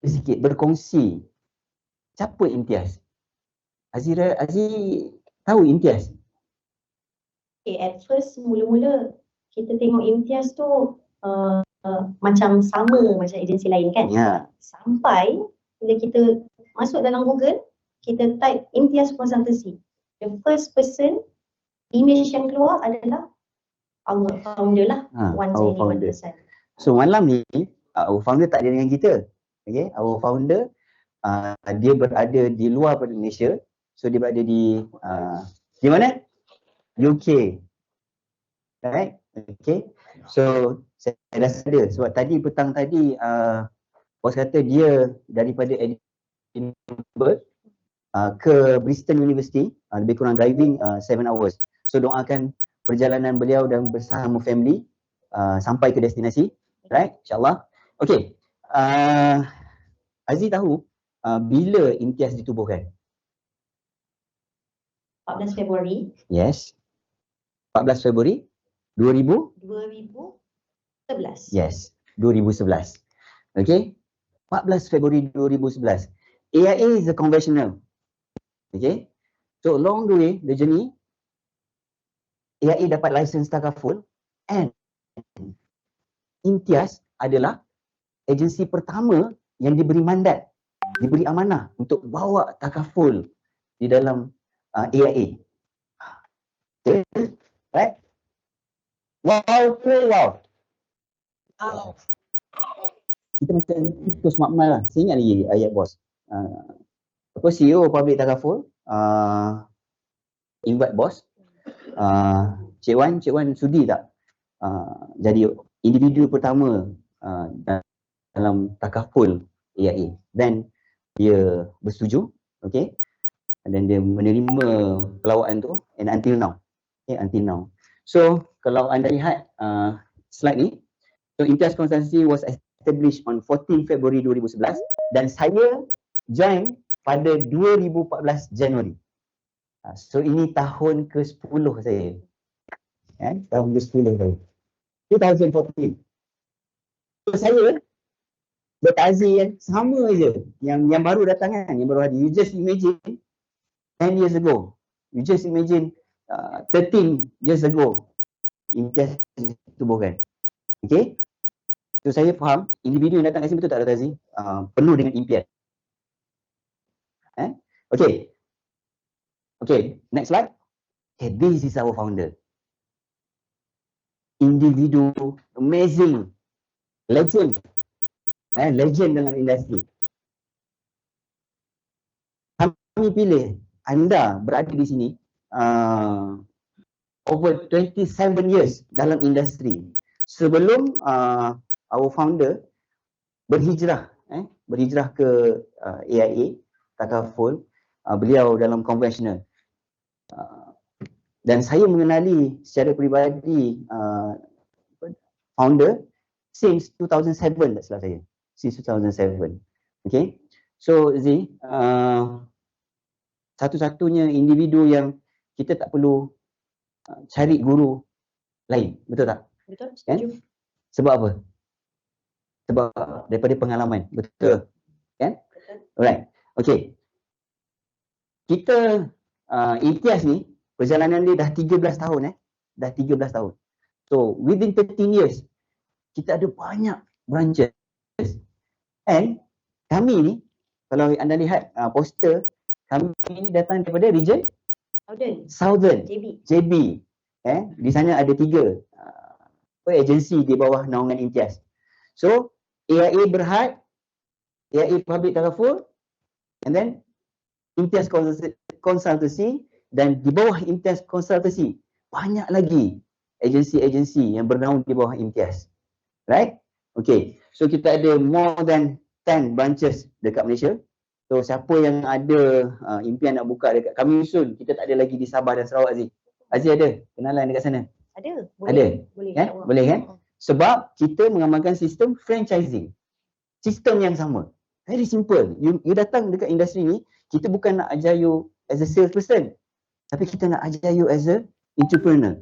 Sikit berkongsi siapa Imtiaz. Aziz tahu Imtiaz? Okay, at first mula-mula kita tengok Imtiaz tu macam sama macam agensi lain kan. Ya. Sampai bila kita masuk dalam Google, kita type Imtiaz Consultancy. The first person image yang keluar adalah our founder lah, Wan our Zaini founder. Mandasan. So malam ni our founder tak ada dengan kita. Okay, our founder dia berada di luar pada Malaysia. So dia berada di mana? UK. Right? Okay. So saya dah sedar sebab tadi petang tadi bos kata dia daripada Edinburgh ke Bristol University, lebih kurang driving 7 hours. So doakan perjalanan beliau dan bersama family sampai ke destinasi, right? InsyaAllah. Okay, Aziz tahu bila Imtiaz ditubuhkan? 14 Februari. Yes. 14 Februari 2011. Yes, 2011. Okay, 14 Februari 2011. AIA is a conventional. Okay, so along the way, the journey, AIA dapat license takaful and Imtiaz adalah agensi pertama yang diberi mandat, diberi amanah untuk bawa takaful di dalam AIA. Okay, right? Wow, wow. Kita macam itu smart mal lah. Saya ingat lagi ayat bos. CEO Public Takaful invite bos. Cik Wan sudi tak jadi individu pertama dalam takaful AIA. Then dia bersetuju, okay, dan dia menerima kelawaan tu and until now. Okay, until now. So kalau anda lihat slide ni, so Imtiaz Consultancy was established on 14 February 2011 dan saya join pada 2014 Januari. So ini tahun ke-10 saya. Tahun ke-10 saya. 2014. So saya bertazi sama je yang baru datang kan, yang baru ada. You just imagine 10 years ago. You just imagine 13 years ago Imtiaz ditubuhkan. Okay? So saya faham individu yang datang kat sini betul tak Tazi? Penuh dengan impian. Okay. Okay, next slide. Okay, this is our founder. Individu amazing, legend. Legend dalam industri. Kami pilih anda berada di sini over 27 years dalam industri. Sebelum our founder berhijrah ke AIA takaful, beliau dalam konvensional. Dan saya mengenali secara peribadi founder since 2007 tak salah saya. Since 2007. Okay. So Z, satu-satunya individu yang kita tak perlu cari guru lain, betul tak? Betul, setuju. Sebab apa? Sebab daripada pengalaman, betul kan? Betul. Alright, okay. Kita Imtiaz ni perjalanan dia dah 13 tahun dah 13 tahun. So within 13 years kita ada banyak branches. And kami ni kalau anda lihat poster, kami ni datang daripada region Southern JB. Di sana ada 3 agensi di bawah naungan Imtiaz. So AIA Berhad, AIA Public Takaful, and then Imtiaz Consultancy, dan di bawah Imtiaz Consultancy banyak lagi agensi-agensi yang bernaung di bawah Imtiaz. Right? Okay. So kita ada more than 10 branches dekat Malaysia. So siapa yang ada impian nak buka dekat kami usul, kita tak ada lagi di Sabah dan Sarawak. Aziz ada kenalan dekat sana? Ada. Boleh. Boleh. Boleh kan? Sebab kita mengamalkan sistem franchising. Sistem yang sama. Very simple. You datang dekat industri ni, kita bukan nak ajar you as a salesperson, tapi kita nak ajar you as a entrepreneur.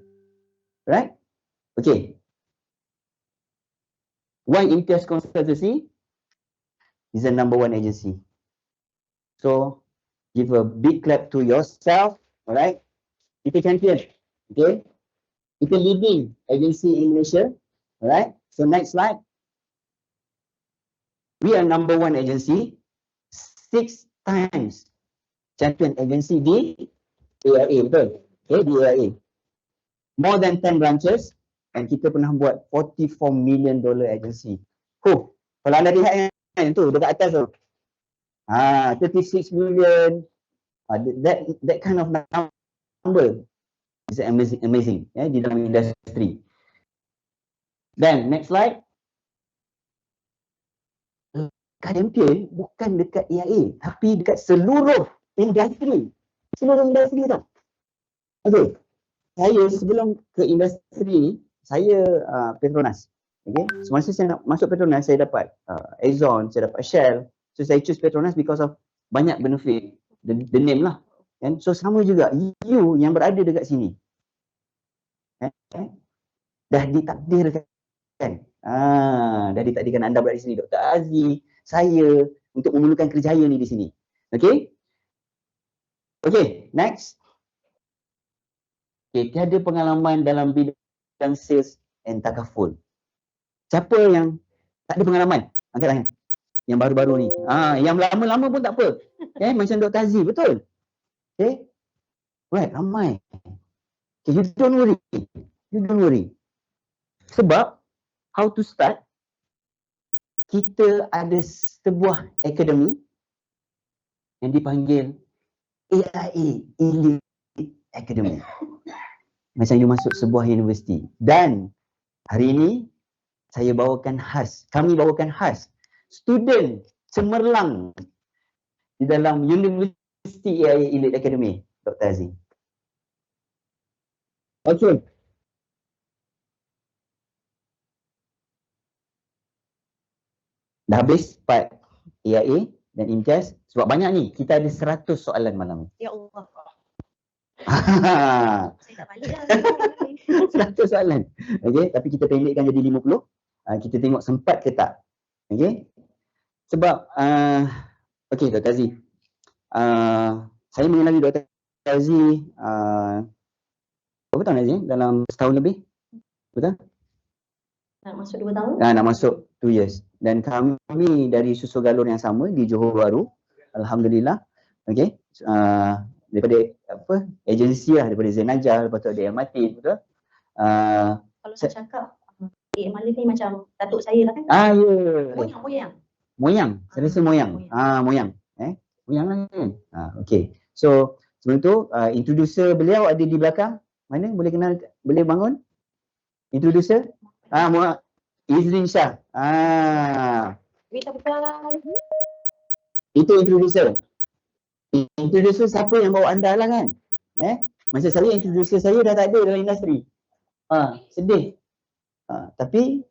Right? Okay. Why Imtiaz Consultancy is the number one agency? So, give a big clap to yourself. Alright? Kita champion. Okay? Kita leading agency in Malaysia. Alright? So, next slide. We are number one agency, 6 times champion agency di AIA, betul? Okay, di AIA. More than 10 branches, and kita pernah buat $44 million agency. Kalau anda lihat yang tu, dekat atas tu. 36 million, that kind of number is amazing di dalam industri. Then, next slide. Champion bukan dekat AIA, tapi dekat seluruh industri. Seluruh industri tau. Okay. Saya sebelum ke industri ni, saya Petronas. Okay. Semasa saya nak masuk Petronas, saya dapat Exxon, saya dapat Shell. So saya choose Petronas because of banyak benefit. The name lah. And so sama juga, you yang berada dekat sini. Dah ditakdirkan. Dah ditakdirkan anda berada di sini. Dr. Aziz, saya, untuk memerlukan kerjaya ni di sini. Okay? Okay, next. Okay, tiada pengalaman dalam bidang sales and takaful. Siapa yang tak ada pengalaman? Angkat tangan. Yang baru-baru ni. Yang lama-lama pun tak apa. Okay, macam Dr. Aziz, betul? Okay? Right, ramai. Okay, you don't worry. You don't worry. Sebab, how to start, kita ada sebuah akademi yang dipanggil AIA Elite Academy. Macam you masuk sebuah universiti. Dan hari ini saya bawakan khas, kami bawakan khas student cemerlang di dalam Universiti AIA Elite Academy, Dr. Aziz. Okay. Dah habis part AIA dan Imtiaz. Sebab banyak ni, kita ada 100 soalan malam ni. Ya Allah. Saya tak balik lah. 100 soalan. Okay, tapi kita pendekkan jadi 50. Kita tengok sempat ke tak. Okay. Sebab, okay Dr. Aziz. Saya mengenali Dr. Aziz, berapa tahun Aziz? Dalam setahun lebih? Betul? Nak masuk 2 tahun? Nak masuk 2 years. Dan kami dari susul galur yang sama di Johor Bahru. Alhamdulillah. Okay. Daripada agensi lah, daripada Zain Najjar, lepas tu ada AM Matin, betul? Kalau saya cakap, AM Matin ni macam datuk saya lah kan? Ya. Moyang. Saya rasa moyang. Moyang. Moyang lah kan? Okay. So, sebelum tu, introducer beliau ada di belakang. Mana? Boleh kenal, boleh bangun? Introducer? Izrin Shah. Itu introducer. Introducer siapa yang bawa anda lah kan? Masa saya, introducer saya dah tak ada dalam industri. Sedih. Tapi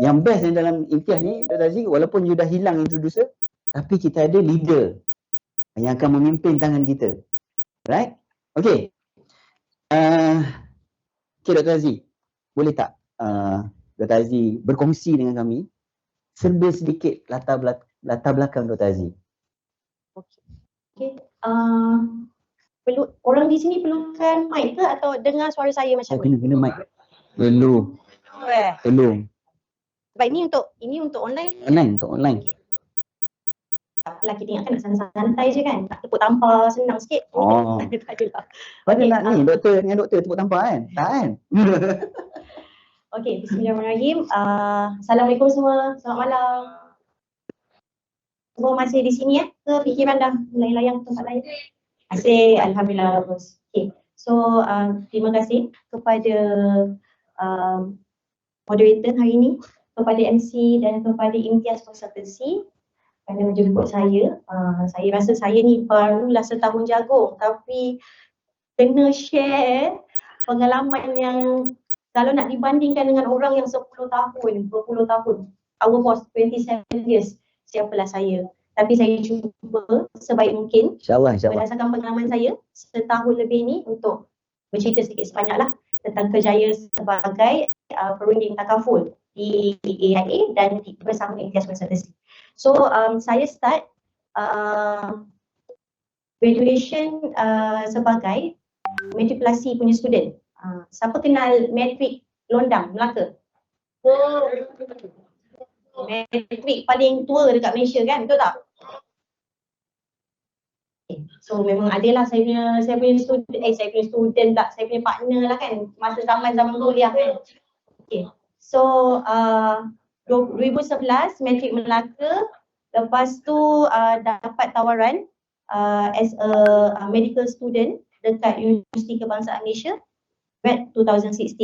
yang best yang dalam Imtiaz ni, Dr. Aziz, walaupun you dah hilang introducer, tapi kita ada leader yang akan memimpin tangan kita. Right? Okay. Okay Dr. Aziz, boleh tak Dr. Aziz berkongsi dengan kami serba sedikit latar belakang Dr. Aziz? Okay. Perlu orang di sini perlukan mic ke atau dengar suara saya macam ni? Kena mic. Perlu. Sebab ini untuk online. Untuk online. Okay. Tak apalah, kita ingatkan nak santai je kan. Tak tepuk tampar, senang sikit. Tak adalah. Padahal ni doktor dengan doktor tepuk tampar kan? Tak kan? Okay, bismillahirrahmanirrahim. Assalamualaikum semua. Selamat malam. Semua masih di sini ke fikiran dah mulai layang tempat lain? Asyik, alhamdulillah bagus. Okay. So, terima kasih kepada moderator hari ini, kepada MC dan kepada Imtiaz Consultancy kerana menjemput saya. Saya rasa saya ni barulah setahun jagung, tapi kena share pengalaman yang kalau nak dibandingkan dengan orang yang 10 tahun, berpuluh tahun, our boss 27 years, siapalah saya. Tapi saya cuba sebaik mungkin InsyaAllah. berdasarkan pengalaman saya setahun lebih ni untuk bercerita sedikit sebanyak lah tentang kerjaya sebagai perunding takaful di AIA dan bersama Imtiaz Consultancy. So saya start graduation sebagai matrikulasi punya student. Siapa kenal matrik Londang, Melaka? Matrik paling tua dekat Malaysia kan, betul tak? So memang adalah saya punya student tak, saya punya partner lah kan masa zaman kuliah kan. Okay. So 2011 matrik Melaka, lepas tu dapat tawaran as a medical student dekat Universiti Kebangsaan Malaysia grad 2016.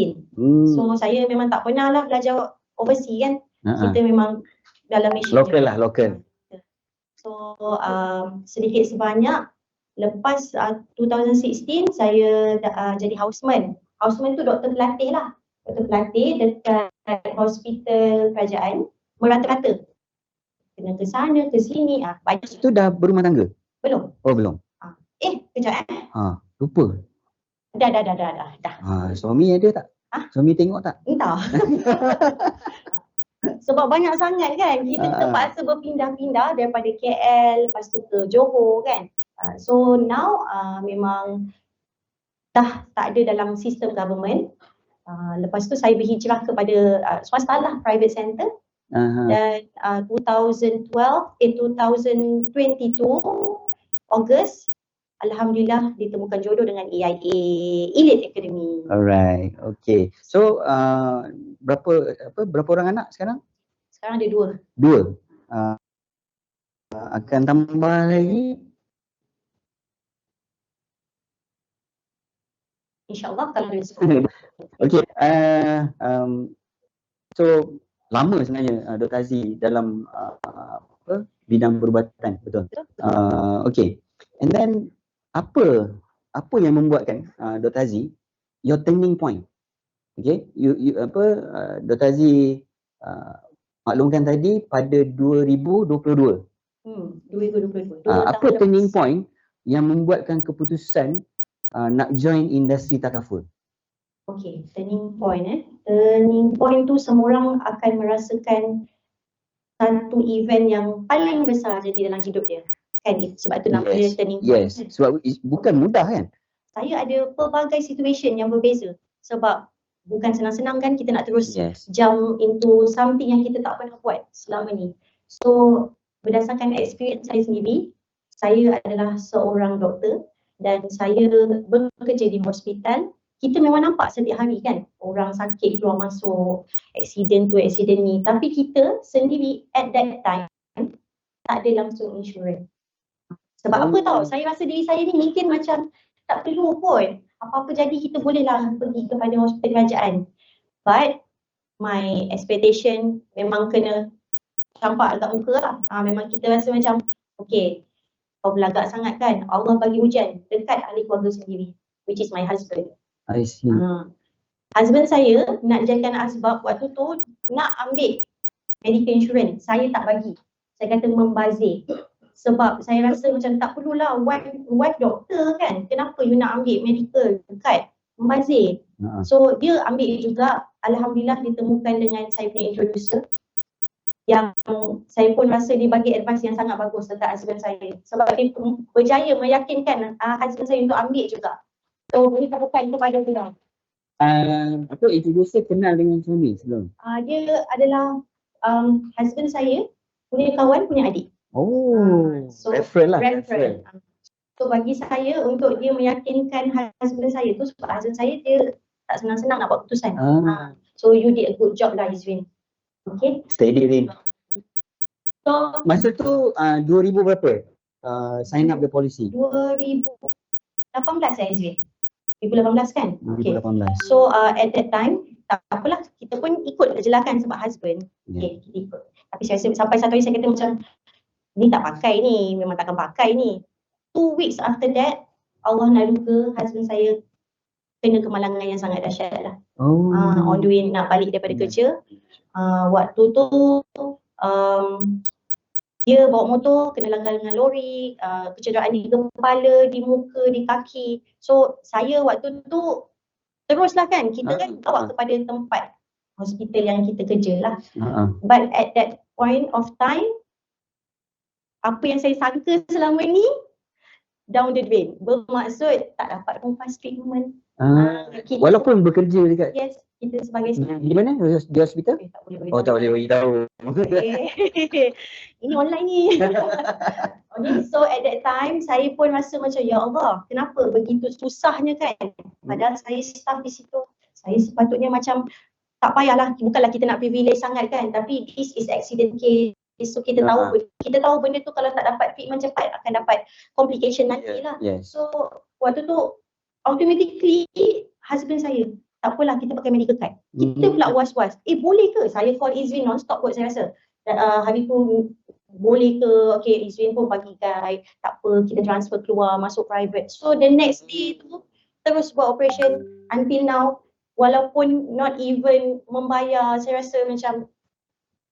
So saya memang tak pernah lah belajar overseas kan. Kita memang dalam Malaysia. Lokal lah, lokal. So sedikit sebanyak lepas 2016 saya jadi houseman. Houseman tu doktor pelatih lah. Doktor pelatih dekat hospital kerajaan merata-rata. Kena ke sana, ke sini. Banyak. Itu dah berumah tangga? Belum. Oh belum? Kejap lupa. Dah. Suami ada tak? Suami tengok tak? Entah. Sebab banyak sangat kan, kita terpaksa berpindah-pindah daripada KL, lepas tu ke Johor kan. So now memang dah tak ada dalam sistem government. Lepas tu saya berhijrah kepada swasta lah, private center. Dan 2022 Ogos, alhamdulillah ditemukan jodoh dengan AIA Elite Academy. Alright, okay. So berapa orang anak sekarang? Sekarang ada 2. Akan tambah lagi? InsyaAllah kalau ada sekolah. Okay. So lama sebenarnya Dr. Aziz dalam bidang perubatan, betul? Okay. And then apa yang membuatkan Dr. Aziz your turning point? Okay, Dr. Aziz maklumkan tadi pada 2022. 2022. Apa turning point yang membuatkan keputusan nak join industri takaful? Okay, turning point Turning point tu semua orang akan merasakan satu event yang paling besar jadi dalam hidup dia. Kan, sebab tu namanya turning point. Yes, sebab bukan mudah kan? Saya ada pelbagai situation yang berbeza. Sebab bukan senang-senang kan kita nak terus jump into something yang kita tak pernah buat selama ni. So berdasarkan experience saya sendiri, saya adalah seorang doktor dan saya bekerja di hospital. Kita memang nampak setiap hari kan orang sakit keluar masuk, accident tu accident ni, tapi kita sendiri at that time tak ada langsung insurans. Sebab apa tahu, saya rasa diri saya ni mungkin macam tak perlu pun, apa-apa jadi kita bolehlah pergi kepada hospital kerajaan. But my expectation memang kena campak agak muka lah. Memang kita rasa macam okay, kau belagak sangat kan, Allah bagi hujan dekat ahli keluarga sendiri, which is my husband. I see. Husband saya nak jadikan asbab waktu tu nak ambil medical insurance, saya tak bagi. Saya kata membazir. Sebab saya rasa macam tak perlulah, wife doktor kan, kenapa you nak ambil medical dekat, membazir. So dia ambil juga, alhamdulillah ditemukan dengan saya punya introducer yang saya pun rasa dia bagi advice yang sangat bagus dekat husband saya. Sebab dia berjaya meyakinkan husband saya untuk ambil juga. So boleh bukan kepada dia. Introducer kenal dengan suami sebelum? Dia adalah husband saya punya kawan punya adik. So referral lah. So bagi saya untuk dia meyakinkan husband saya tu, sebab husband saya dia tak senang-senang nak buat keputusan. So you did a good job lah Izrin. Okay. Steady Rin. So masa tu 2000 berapa? Sign up the policy? 2018 ya Izrin. 2018 kan? 2018. Okay. So at that time tak apalah, kita pun ikut je lah kan sebab husband. Okay, kita ikut. Tapi saya sampai satu hari saya kata macam ni tak pakai ni, memang takkan pakai ni. 2 weeks after that, Allah nak luka husband saya kena kemalangan yang sangat dahsyat lah. Oh. On the way nak balik daripada kerja. Waktu tu dia bawa motor, kena langgar dengan lori, kecederaan di kepala, di muka, di kaki. So saya waktu tu teruslah kan, kita kan bawa kepada tempat hospital yang kita kerja lah. But at that point of time, apa yang saya sangka selama ni down the drain. Bermaksud tak dapat pun fast treatment. Walaupun bekerja dekat. Yes, kita sebagai di mana? Di hospital? tak boleh Oh, tak boleh beritahu. Ini online ni. Okay, so at that time saya pun rasa macam ya Allah, kenapa begitu susahnya kan? Padahal saya staff di situ. Saya sepatutnya macam tak payahlah, bukanlah kita nak privilege sangat kan, tapi this is accident case. So kita tahu benda tu kalau tak dapat treatment cepat akan dapat complication nanti lah. So waktu tu automatically husband saya, tak apalah kita pakai medical card. Kita pula was-was, boleh ke saya call Izrin non-stop kot saya rasa. Hari tu boleh ke, okay Izrin pun bagi guide, tak apa kita transfer keluar masuk private. So the next day tu terus buat operation until now, walaupun not even membayar, saya rasa macam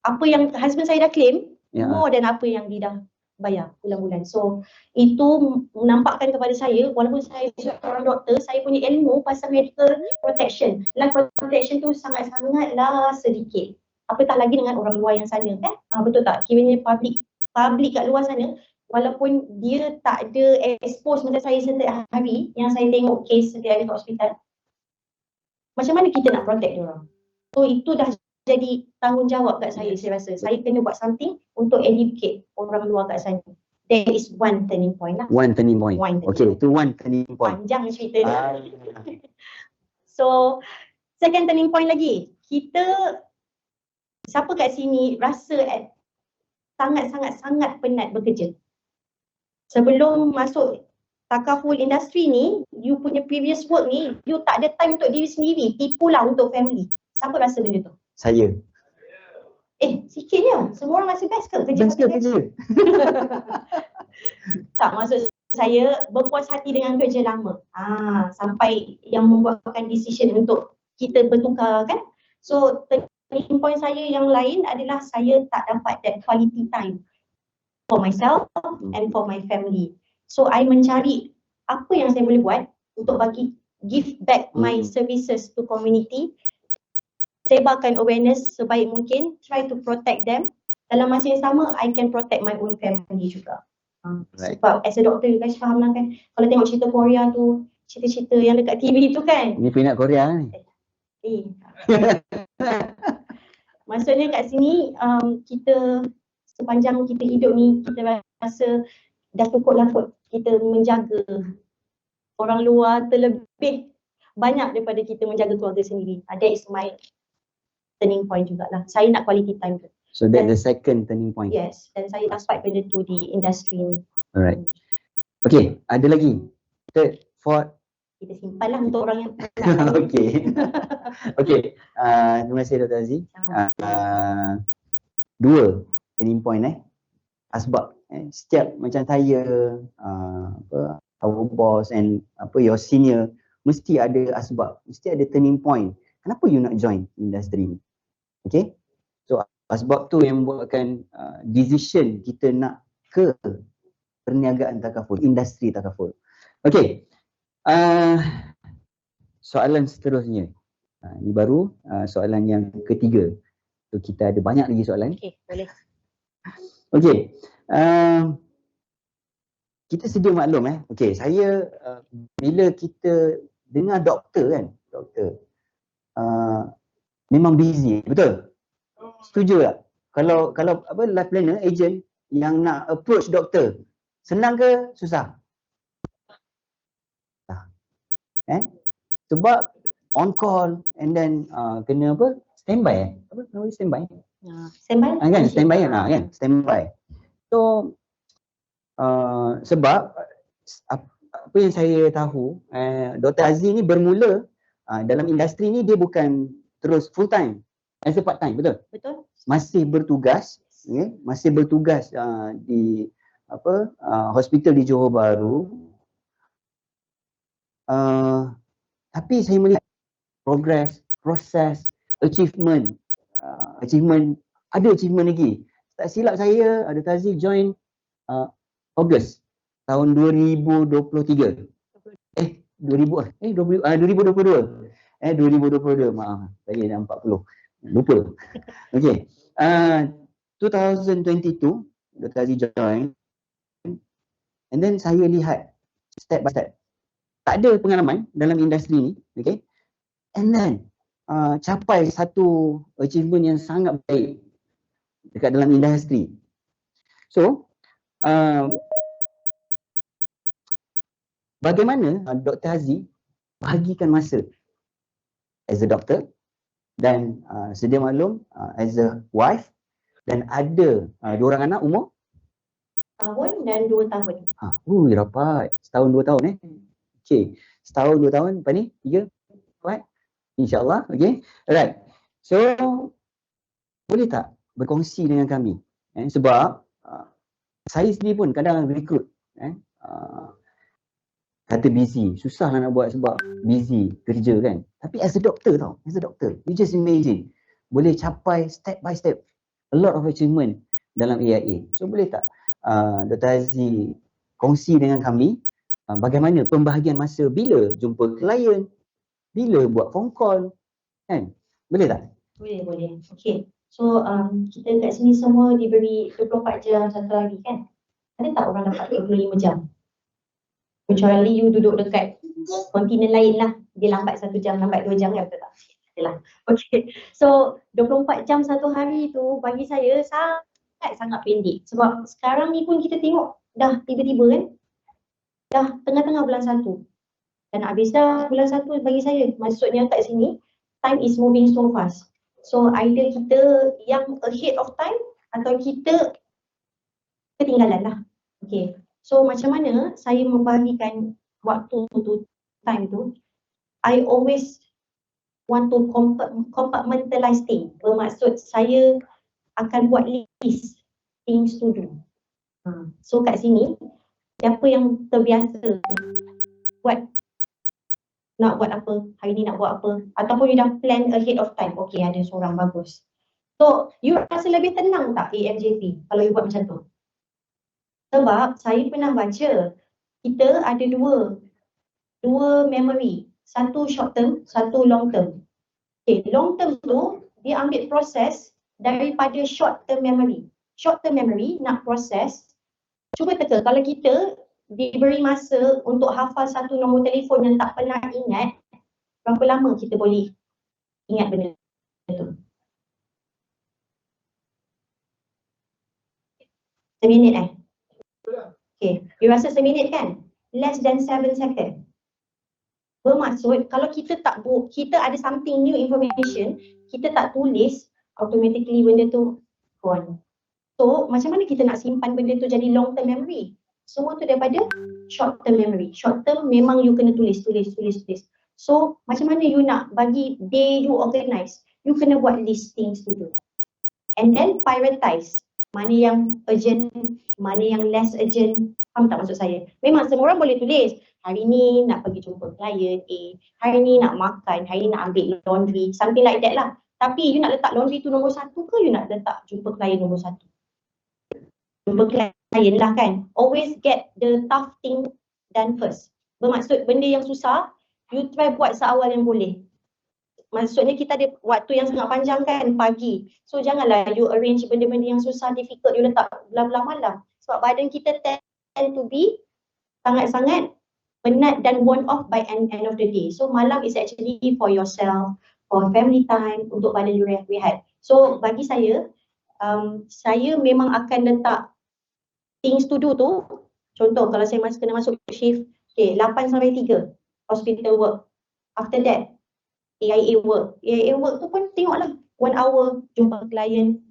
apa yang husband saya dah claim more than apa yang dia dah bayar bulan-bulan. So itu menampakkan kepada saya, walaupun saya seorang doktor, saya punya ilmu pasal medical protection. Life protection tu sangat-sangatlah sedikit. Apatah lagi dengan orang luar yang sana kan? Betul tak? Kiranya public kat luar sana, walaupun dia tak ada expose macam saya setiap hari yang saya tengok case setiap hari kat hospital, macam mana kita nak protect dia orang? So itu dah jadi tanggungjawab kat saya rasa. Saya kena buat something untuk educate orang luar kat sana. That is one turning point lah. One turning point. Okay, itu one turning point. Panjang cerita dia. So, second turning point lagi. Kita, siapa kat sini rasa sangat-sangat penat bekerja? Sebelum masuk takaful industri ni, you punya previous work ni, you tak ada time untuk diri sendiri, tipulah untuk family. Siapa rasa benda tu? Saya. Sikitnya. Semua orang rasa best ke kerja? Best ke kerja? Tak, maksud saya berpuas hati dengan kerja lama. Sampai yang membuatkan decision untuk kita bertukar kan. So, turning point saya yang lain adalah saya tak dapat that quality time for myself and for my family. So, I mencari apa yang saya boleh buat untuk give back my services to community, sebarkan awareness sebaik mungkin, try to protect them. Dalam masa yang sama, I can protect my own family juga. Sebab as a doctor, you guys faham lah kan, kalau tengok cerita Korea tu, cerita-cerita yang dekat TV tu kan. Ini peminat Korea ni. Maksudnya kat sini, kita sepanjang kita hidup ni, kita rasa dah cukup lah kot kita menjaga orang luar terlebih banyak daripada kita menjaga keluarga sendiri. That is my turning point jugalah. Saya nak quality time tu. So that's the second turning point. Yes, dan saya dapat benda tu di industri ni. Alright. Okay, ada lagi. Third, fourth. Kita simpan lah untuk orang yang Okay. Okay, terima kasih Dr. Aziz. Dua turning point asbab. Setiap macam saya, our boss and your senior, mesti ada asbab, mesti ada turning point. Kenapa you nak join industri ni? Okay, so asbab tu yang membuatkan decision kita nak ke perniagaan takaful, industri takaful. Okay, soalan seterusnya. Ini baru soalan yang ketiga. So kita ada banyak lagi soalan. Okay, boleh. Okay, kita sedia maklum okay, saya bila kita dengar doktor kan, doktor memang busy, betul? Setuju tak? Kalau life planner, agent yang nak approach doktor, senang ke susah? Sebab on call and then kena standby standby? Standby? Kan, standby kan? Standby. So sebab apa yang saya tahu, Dr. Aziz ni bermula dalam industri ni dia bukan terus full time, as a part time, betul? Betul. Masih bertugas, di hospital di Johor Bahru. Tapi saya melihat progress, proses, achievement, ada achievement lagi. Tak silap saya, Dr. Aziz join Ogos tahun 2023. 2022. 2022, maaf. Saya dah 40. Lupa. Okay. 2022, Dr. Aziz join. And then saya lihat step by step. Tak ada pengalaman dalam industri ni. Okay. And then capai satu achievement yang sangat baik dekat dalam industri. So, bagaimana Dr. Haziq bahagikan masa as a doctor dan sedia maklum as a wife dan ada 2 orang anak umur tahun dan 2 tahun. Rapat. Setahun 2 tahun Okay. Setahun 2 tahun, lepas ni 3, 4. InsyaAllah. Okay. Alright. So, boleh tak berkongsi dengan kami? Sebab saya sendiri pun kadang rekrut. Kata busy. Susah lah nak buat sebab busy kerja kan. Tapi as a doctor tau. As a doctor. You just imagine. Boleh capai step by step. A lot of achievement dalam AIA. So boleh tak Dr. Aziz kongsi dengan kami bagaimana pembahagian masa bila jumpa klien, bila buat phone call, kan? Boleh tak? Boleh. Okay. So kita kat sini semua diberi 24 jam satu hari kan? Ada tak orang dapat 25 jam? Kecuali you duduk dekat kontinen lain lah. Dia lambat 1 jam, lambat 2 jam kan? Betul tak? Adalah. Okay. So 24 jam satu hari tu bagi saya sangat pendek. Sebab sekarang ni pun kita tengok dah tiba-tiba kan? Dah tengah-tengah bulan 1. Dan habis dah bulan 1 bagi saya. Maksudnya kat sini, time is moving so fast. So either kita yang ahead of time atau kita ketinggalan lah. Okay. So macam mana saya membahagikan waktu tu, time tu, I always want to compartmentalize things. Bermaksud saya akan buat list things to do. So kat sini, siapa yang terbiasa nak buat apa, hari ni nak buat apa, ataupun you dah plan ahead of time, okay ada seorang bagus. So you rasa lebih tenang tak AMJP kalau you buat macam tu? Sebab saya pernah baca, kita ada dua memory, satu short term, satu long term. Okay, long term tu dia ambil proses daripada short term memory. Short term memory nak proses, cuba teka kalau kita diberi masa untuk hafal satu nombor telefon yang tak pernah ingat, berapa lama kita boleh ingat benda tu? 1 minit Okay, you rasa 1 minit kan? Less than 7 second. Bermaksud kalau kita kita ada something new information, kita tak tulis, automatically benda tu gone. So macam mana kita nak simpan benda tu jadi long term memory? Semua tu daripada short term memory. Short term memang you kena tulis. So macam mana you nak bagi day you organize? You kena buat list things to do. And then prioritize. Mana yang urgent, mana yang less urgent. Faham tak maksud saya? Memang semua orang boleh tulis. Hari ni nak pergi jumpa klien A. Hari ni nak makan. Hari ni nak ambil laundry. Something like that lah. Tapi you nak letak laundry tu nombor 1 ke you nak letak jumpa klien nombor 1? Jumpa klien lah kan. Always get the tough thing done first. Bermaksud benda yang susah, you try buat seawal yang boleh. Maksudnya kita ada waktu yang sangat panjang kan, pagi. So janganlah you arrange benda-benda yang susah, difficult, you letak belah-belah malam. Sebab badan kita tend to be sangat-sangat penat dan worn off by end of the day. So malam is actually for yourself, for family time, untuk badan you rehat. So bagi saya, saya memang akan letak things to do tu. Contoh kalau saya kena masuk shift, okay, 8 sampai 3, hospital work. After that, AIA work. AIA work tu pun tengoklah 1 hour jumpa klien.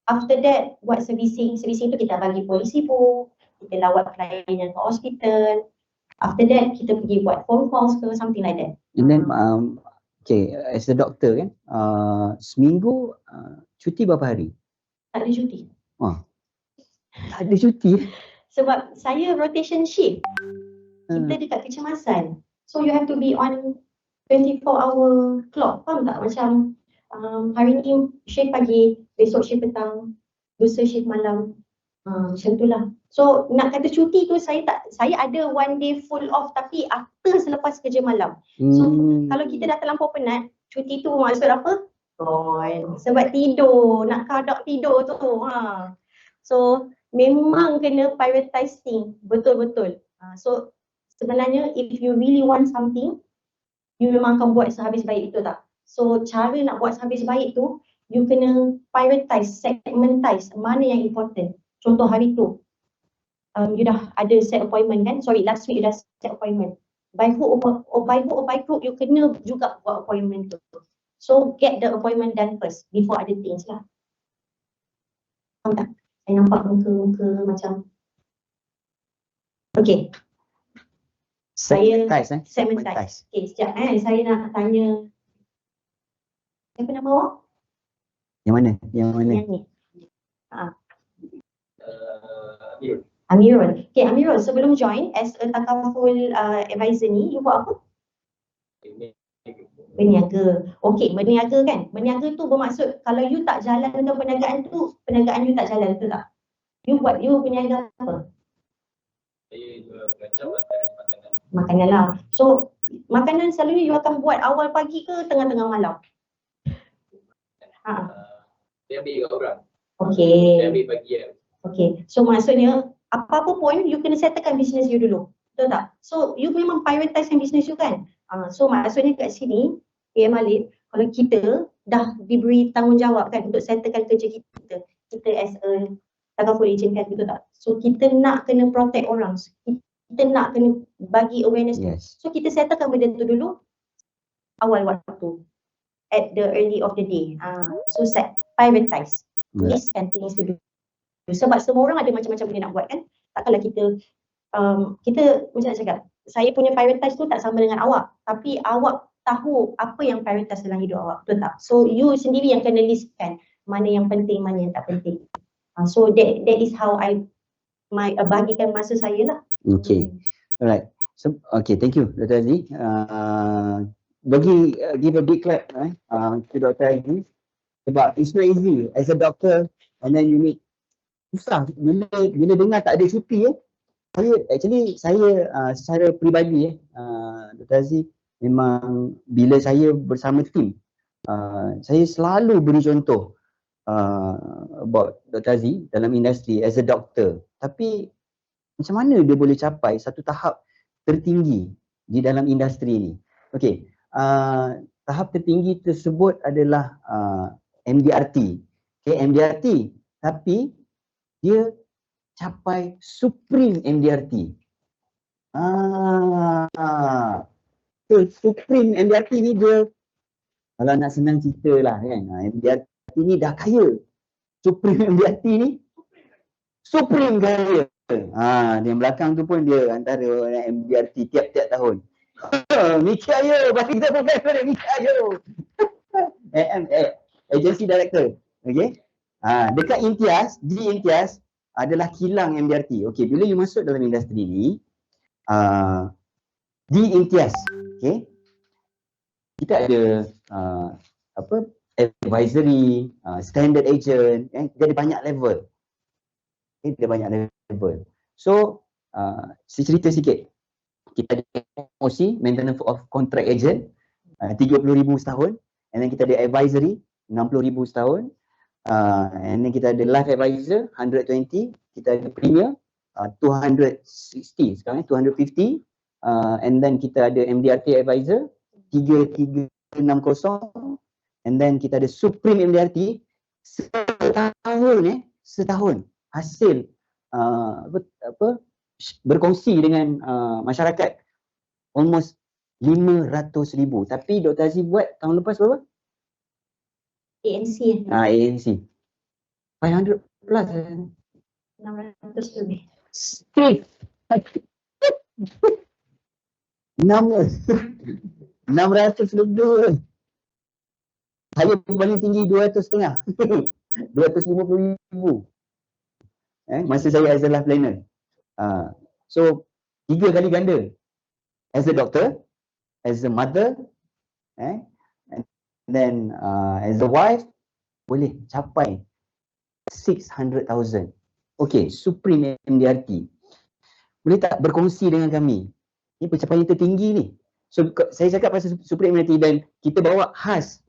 After that buat servicing. Servicing tu kita bagi polisi pun. Kita lawat klien yang ke hospital. After that kita pergi buat phone calls ke, something like that. And then okay, as a doctor kan, seminggu cuti berapa hari? Tak ada cuti. Tak ada cuti? Sebab saya rotation shift. Kita dekat kecemasan. So you have to be on 24-hour clock, faham tak? Macam hari ni shift pagi, besok shift petang, lusa shift malam. Macam tu lah. So nak kata cuti tu saya ada one day full off tapi after selepas kerja malam. So kalau kita dah terlampau penat, cuti tu maksud apa? Sebab tidur, nak kadang tidur tu. So memang kena prioritize thing betul-betul. So sebenarnya if you really want something, you memang akan buat sehabis baik, betul tak? So cara nak buat sehabis baik tu, you kena prioritize, segmentize mana yang important. Contoh hari tu, you dah ada set appointment kan? Sorry, last week you dah set appointment. By hook or by crook, you kena juga buat appointment tu. So get the appointment done first before other things lah. Faham tak? Saya nampak muka macam okay. Segmentize. Okay, sekejap saya nak tanya. Siapa nama awak? Yang mana? Yang ni. Amirul. Okay, Amirul, sebelum join as a takaful advisor ni, you buat apa? Berniaga. Okay, berniaga kan? Berniaga tu bermaksud kalau you tak jalankan perniagaan tu, perniagaan you tak jalan, betul tak? You berniaga apa? Saya jual macam makanan. Makanan lah. So, makanan selalunya you akan buat awal pagi ke tengah-tengah malam? Saya ambil kat orang. Okay. Saya ambil bagian. Okay. So, maksudnya apa-apa pun you kena settlekan business you dulu. Betul tak? So, you memang prioritize business you kan? So, maksudnya kat sini, Malik, kalau kita dah diberi tanggungjawab kan untuk settlekan kerja kita as a takaful agent kan, betul tak? So, kita nak kena protect orang. Kita nak kena bagi awareness tu. So, kita settlekan benda tu dulu awal waktu. At the early of the day. So, prioritize. Listkan things to do. Sebab semua orang ada macam-macam benda nak buat kan. Takkanlah kita macam nak cakap, saya punya prioritize tu tak sama dengan awak. Tapi awak tahu apa yang prioritas dalam hidup awak, betul tak? So you sendiri yang kena listkan mana yang penting, mana yang tak penting. So that is how I bagikan masa saya lah. Okay, alright. So okay, thank you Dr. Aziz. Give a big clap to Dr. Aziz. Sebab it's not easy as a doctor and then you need susah bila dengar tak ada cuti saya secara peribadi Dr. Aziz memang bila saya bersama tim saya selalu beri contoh about Dr. Aziz dalam industri as a doctor, tapi macam mana dia boleh capai satu tahap tertinggi di dalam industri ni. Okey, tahap tertinggi tersebut adalah MDRT. Okay, MDRT, tapi dia capai Supreme MDRT. So Supreme MDRT ni dia, kalau nak senang cerita lah kan, MDRT ni dah kaya. Supreme MDRT ni Supreme kaya. Yang belakang tu pun dia antara MDRT tiap-tiap tahun. Miki Ayo, bagi kita bukan pada Miki Ayo. Agency Director. Okay. Dekat Imtiaz, di Imtiaz adalah kilang MDRT. Okey, bila you masuk dalam industri ni, di Imtiaz, okey, kita ada advisory, standard agent, dia ada banyak level. Okay, dia ada banyak level. So, saya cerita sikit. Kita ada MOC, Maintenance of Contract Agent, 30,000 setahun, and then kita ada advisory, 60,000 setahun. And then kita ada life advisor 120, kita ada premier 260 sekarang 250, and then kita ada MDRT advisor 3360, and then kita ada Supreme MDRT setahun hasil berkongsi dengan masyarakat almost 500,000. Tapi Dr. Aziz buat tahun lepas berapa? ANC. ANC 500 plus 600 lebih. Straight 600 lebih. Saya paling tinggi 200,500. 250,000 masa saya as a life planner. So 3 kali ganda as a doctor, as a mother, And then as a wife boleh capai 600,000. Okay, Supreme MDRT. Boleh tak berkongsi dengan kami? Ini pencapaian tertinggi ni. So saya cakap pasal Supreme MDRT dan kita bawa khas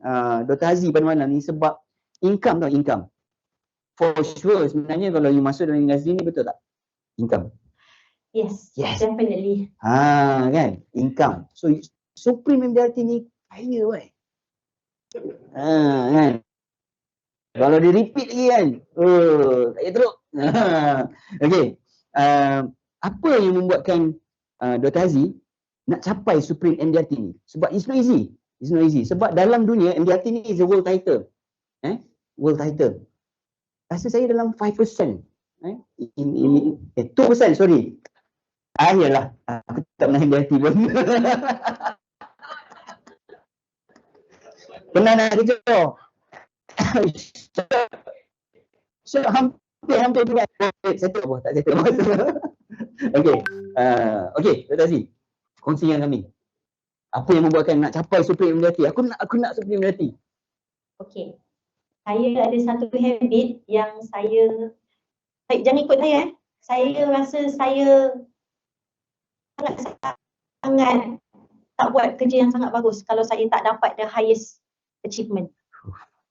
Dr. Hazi pada malam ni sebab income tau, income. For sure sebenarnya kalau you masuk dalam industri ni, betul tak? Income. Yes, Yes. definitely. Kan? Income. So Supreme MDRT ni kaya weh. Kan? Kalau dia repeat lagi kan, tak payah teruk. Okay. Apa yang membuatkan Dr. Hazi nak capai Supreme MDRT ni? Sebab it's not easy. It's not easy. Sebab dalam dunia, MDRT ni is a world title. World title. Rasa saya dalam 5%. 2%, sorry. Yalah, aku tak pernah MDRT pun. Pernah nak kejar. So hampir juga. Settle apa? Tak settle. Okay. Okay, Dr. Hazi. Kongsi dengan kami. Apa yang membuatkan nak capai Supreme MDRT? Aku nak Supreme MDRT. Okay. Saya ada satu habit yang saya jangan ikut saya. Saya rasa saya sangat tak buat kerja yang sangat bagus kalau saya tak dapat the highest achievement.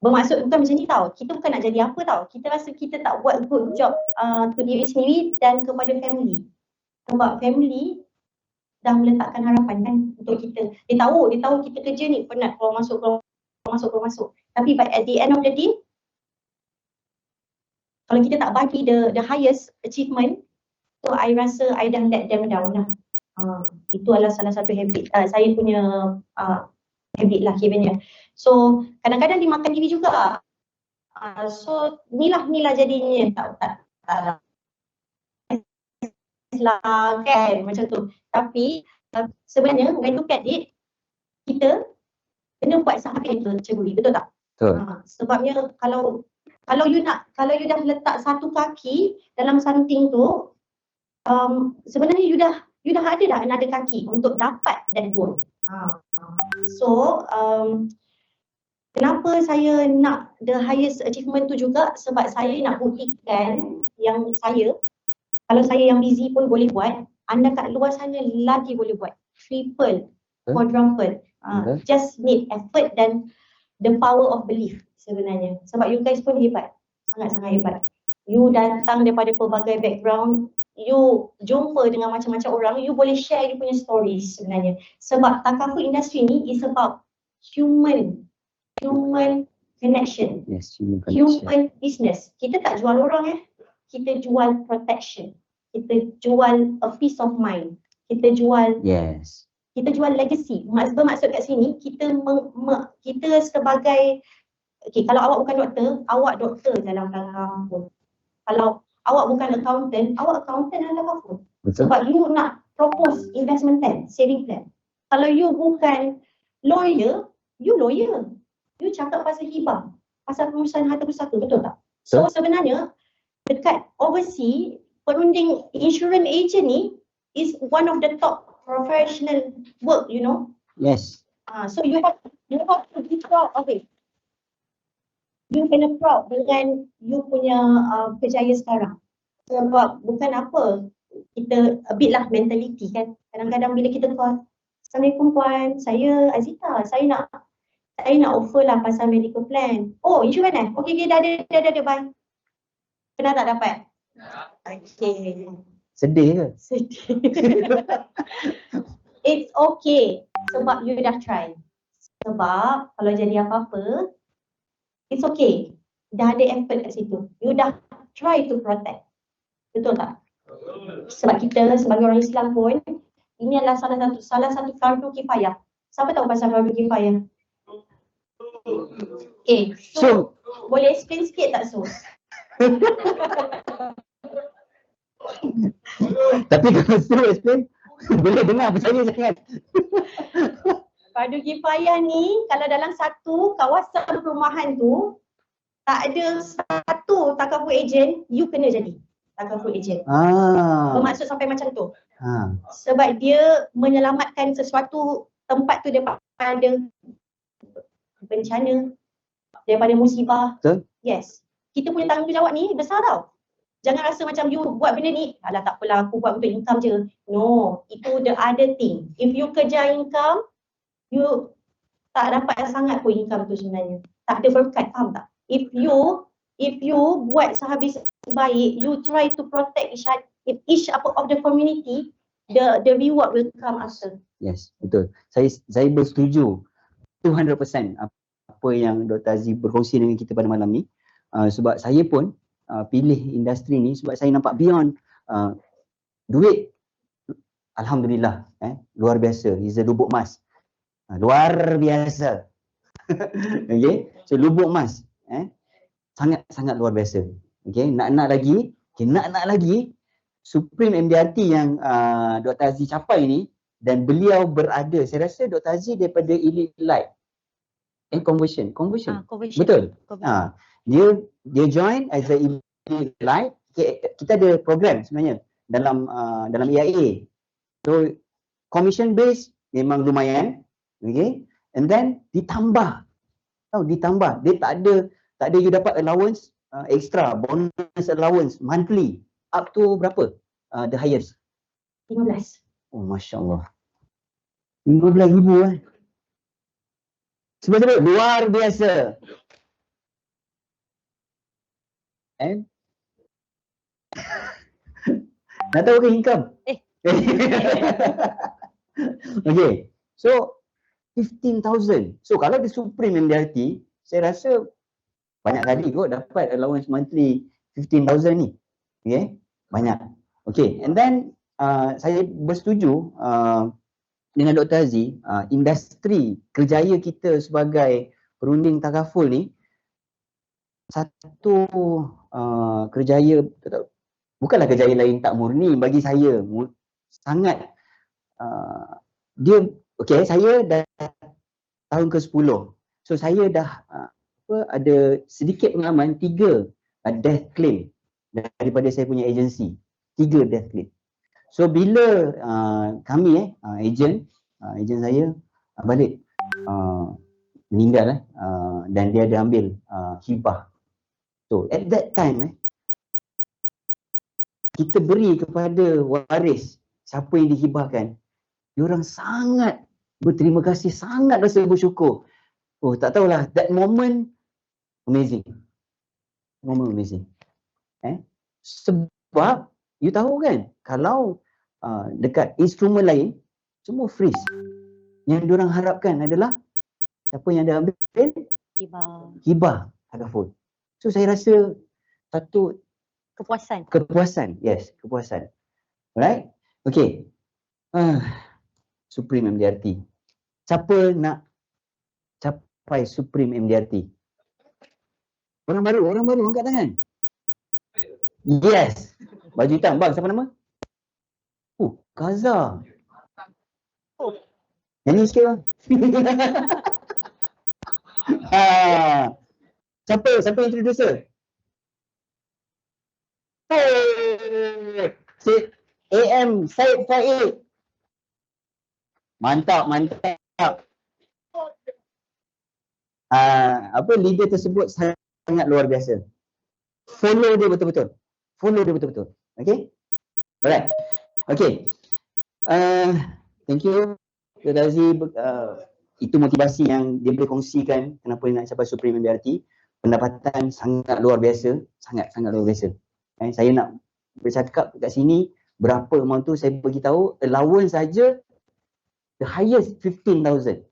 Bermaksud bukan macam ni tau. Kita bukan nak jadi apa tau. Kita rasa kita tak buat good job to diri sendiri dan kepada family. Sebab family dah meletakkan harapan kan untuk kita. Dia tahu kita kerja ni penat keluar masuk. Tapi at the end of the day, kalau kita tak bagi the highest achievement, so I rasa I dah let them down lah. Itu adalah salah satu habit saya punya habit lah kiranya. So kadang-kadang dimakan diri juga. So inilah jadinya tak lah kan macam tu. Tapi sebenarnya when look at it, kita kena buat sampai itu Cikgu, betul tak? Betul. Sebabnya kalau you dah letak satu kaki dalam something tu, sebenarnya you dah ada dah another kaki untuk dapat that goal. So kenapa saya nak the highest achievement tu juga, sebab saya nak buktikan yang kalau saya yang busy pun boleh buat, anda kat luar sana lagi boleh buat. Triple, quadruple. Just need effort dan the power of belief sebenarnya. Sebab you guys pun hebat. Sangat-sangat hebat. You datang daripada pelbagai background, you jumpa dengan macam-macam orang, you boleh share you punya stories sebenarnya. Sebab takaful industry ni is about human connection. Yes, human business. Kita tak jual orang kita jual protection. Kita jual a peace of mind. Kita jual kita jual legacy. Bermaksud kat sini kita kita sebagai kalau awak bukan doktor, awak doktor dalam kampung. Kalau awak bukan accountant, awak accountant dalam kampung. Sebab you nak propose investment plan, saving plan. Kalau you bukan lawyer, you lawyer. You cakap pasal hibah, pasal pengurusan harta pusaka, betul tak? So sebenarnya dekat overseas, perunding insurance agent ni is one of the top professional work, you know. Yes. So you have to be proud of it. You kena proud dengan you punya kerjaya sekarang. Sebab bukan apa, kita a bit lah mentality kan. Kadang-kadang bila kita call, Assalamualaikum puan, saya Azita, saya nak offer lah pasal medical plan. Oh, insurance Okay, dah ada, bye. Pernah tak dapat? Okay. Sedih ke? Sedih. It's okay. Sebab you dah try. Sebab kalau jadi apa-apa, it's okay. Dah ada effort kat situ. You dah try to protect. Betul tak? Sebab kita sebagai orang Islam pun, ini adalah salah satu fardu kifayah. Siapa tahu pasal fardu kifayah? Okay, so boleh explain sikit tak so? Tapi kalau suruh explain, boleh dengar, percaya sangat. Fardu kifayah ni, kalau dalam satu kawasan perumahan tu, tak ada satu takaful agent, you kena jadi takaful agent. Bermaksud sampai macam tu. Sebab dia menyelamatkan sesuatu tempat tu daripada bencana, daripada musibah. Betul. Yes. Kita punya tanggungjawab ni besar tau. Jangan rasa macam you buat benda ni, alah tak apalah aku buat untuk income je. No, itu the other thing. If you kerja income, you tak dapat sangat pun income tu sebenarnya. Tak ada berkat, faham tak? If you buat sehabis baik, you try to protect each of the community, the reward will come after. Yes, betul. Saya bersetuju 200% apa yang Dr. Aziz berkongsi dengan kita pada malam ni. Sebab saya pun pilih industri ni sebab saya nampak beyond duit. Alhamdulillah, luar biasa. Is a lubuk emas. Luar biasa. Okay, so lubuk emas, sangat luar biasa. Okay, nak lagi Supreme MDRT yang Dr. Aziz capai ni, dan beliau berada, saya rasa Dr. Aziz daripada Elite Light Conversion. Betul. Dia join as a Elite Light. Okay, kita ada program sebenarnya dalam EIA. So commission base memang lumayan, okay, and then ditambah. Dia tak ada you dapat allowance extra, bonus allowance monthly up to berapa? The highest 15. Oh, Masya Allah. 15,000 Sebab luar biasa. Nak tahu ke income? Okay. So 15,000. So kalau di Supreme MDRT, saya rasa banyak kali kot dapat allowance monthly 15,000 ni. Okay. Banyak. Okay. And then saya bersetuju dengan Dr. Aziz, industri kerjaya kita sebagai perunding takaful ni satu kerjaya, bukanlah kerjaya lain tak murni bagi saya, sangat dia okey, saya dah tahun ke-10. So saya dah ada sedikit pengalaman 3 death claim daripada saya punya agensi. 3 death claim. So bila kami ejen saya balik meninggal dan dia ada ambil hibah. So at that time kita beri kepada waris siapa yang dihibahkan, diorang sangat berterima kasih, sangat rasa bersyukur. Oh, tak tahulah, that moment amazing. Sebab you tahu kan, kalau dekat instrumen lain semua freeze. Yang diorang harapkan adalah siapa yang ada ambil hibah takaful. So saya rasa satu kepuasan. Yes, kepuasan. Alright? Okay. Supreme MDRT. Siapa nak capai Supreme MDRT? Orang baru angkat tangan. Yes. Baju hitam. Bang, siapa nama? Kaza. Nyanyi sikit bang. Siapa introducer? Si AM Syed Faid. Mantap. Leader tersebut sangat luar biasa. Follow dia betul-betul. Okay? Alright. Okay. Thank you Dr. Aziz. Itu motivasi yang dia boleh kongsikan kenapa dia nak capai Supreme MDRT. Pendapatan sangat luar biasa. Sangat luar biasa. Saya nak bercakap kat sini berapa amount tu, saya beritahu allowance saja the highest 15,000.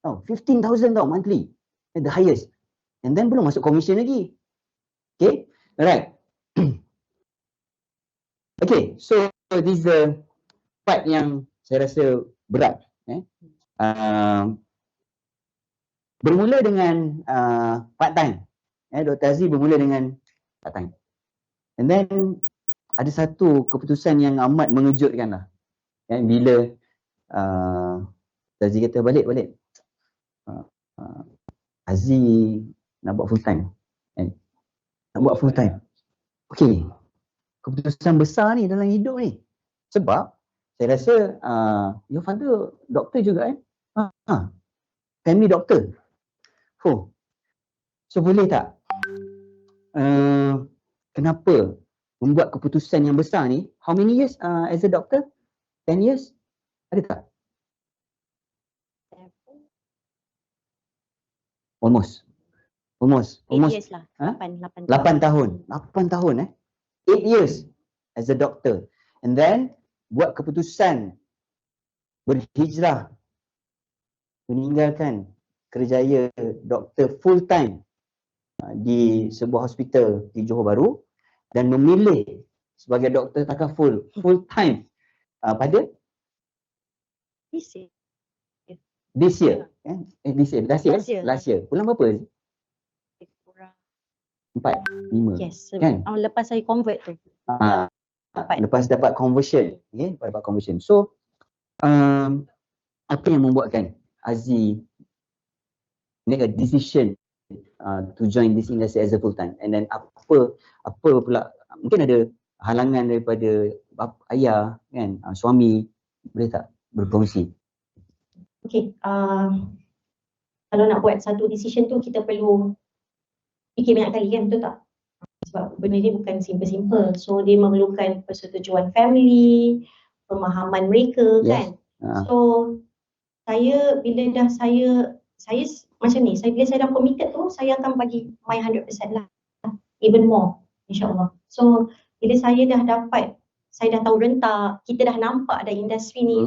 15,000 tau monthly. The highest. And then belum masuk commission lagi. Okay? Alright. Okay, so this is the part yang saya rasa berat. Bermula dengan part time. Dr. Aziz bermula dengan part time. And then ada satu keputusan yang amat mengejutkan lah. Bila Dr. Aziz kata balik. Aziz nak buat full time. Okay. Keputusan besar ni dalam hidup ni. Sebab saya rasa your father doktor juga Family doktor. Oh. So boleh tak? Kenapa membuat keputusan yang besar ni? How many years as a doctor? 10 years? Ada tak? Almost. 8 years lah. Ha? 8 8 tahun 8 years as a doctor. And then buat keputusan berhijrah, meninggalkan kerjaya doktor full time di sebuah hospital di Johor Bahru dan memilih sebagai doktor takaful full time pada This year. this year. Last year. Bulan berapa? Kurang. 4, 5. Yes. Kan? Lepas saya convert tu. Lepas dapat conversion. Okay? Dapat conversion. So, apa yang membuatkan Azzi make a decision to join this industry as a full time? And then apa pula, mungkin ada halangan daripada ayah kan, suami, boleh tak berkongsi? Okay, kalau nak buat satu decision tu kita perlu fikir banyak kali kan, betul tak? Sebab benda ni bukan simple-simple. So dia memerlukan persetujuan family, pemahaman mereka kan. So saya bila dah saya macam ni, bila saya dah committed tu, saya akan bagi my 100% lah. Even more, insyaAllah. So bila saya dah tahu rentak, kita dah nampak ada industri ni,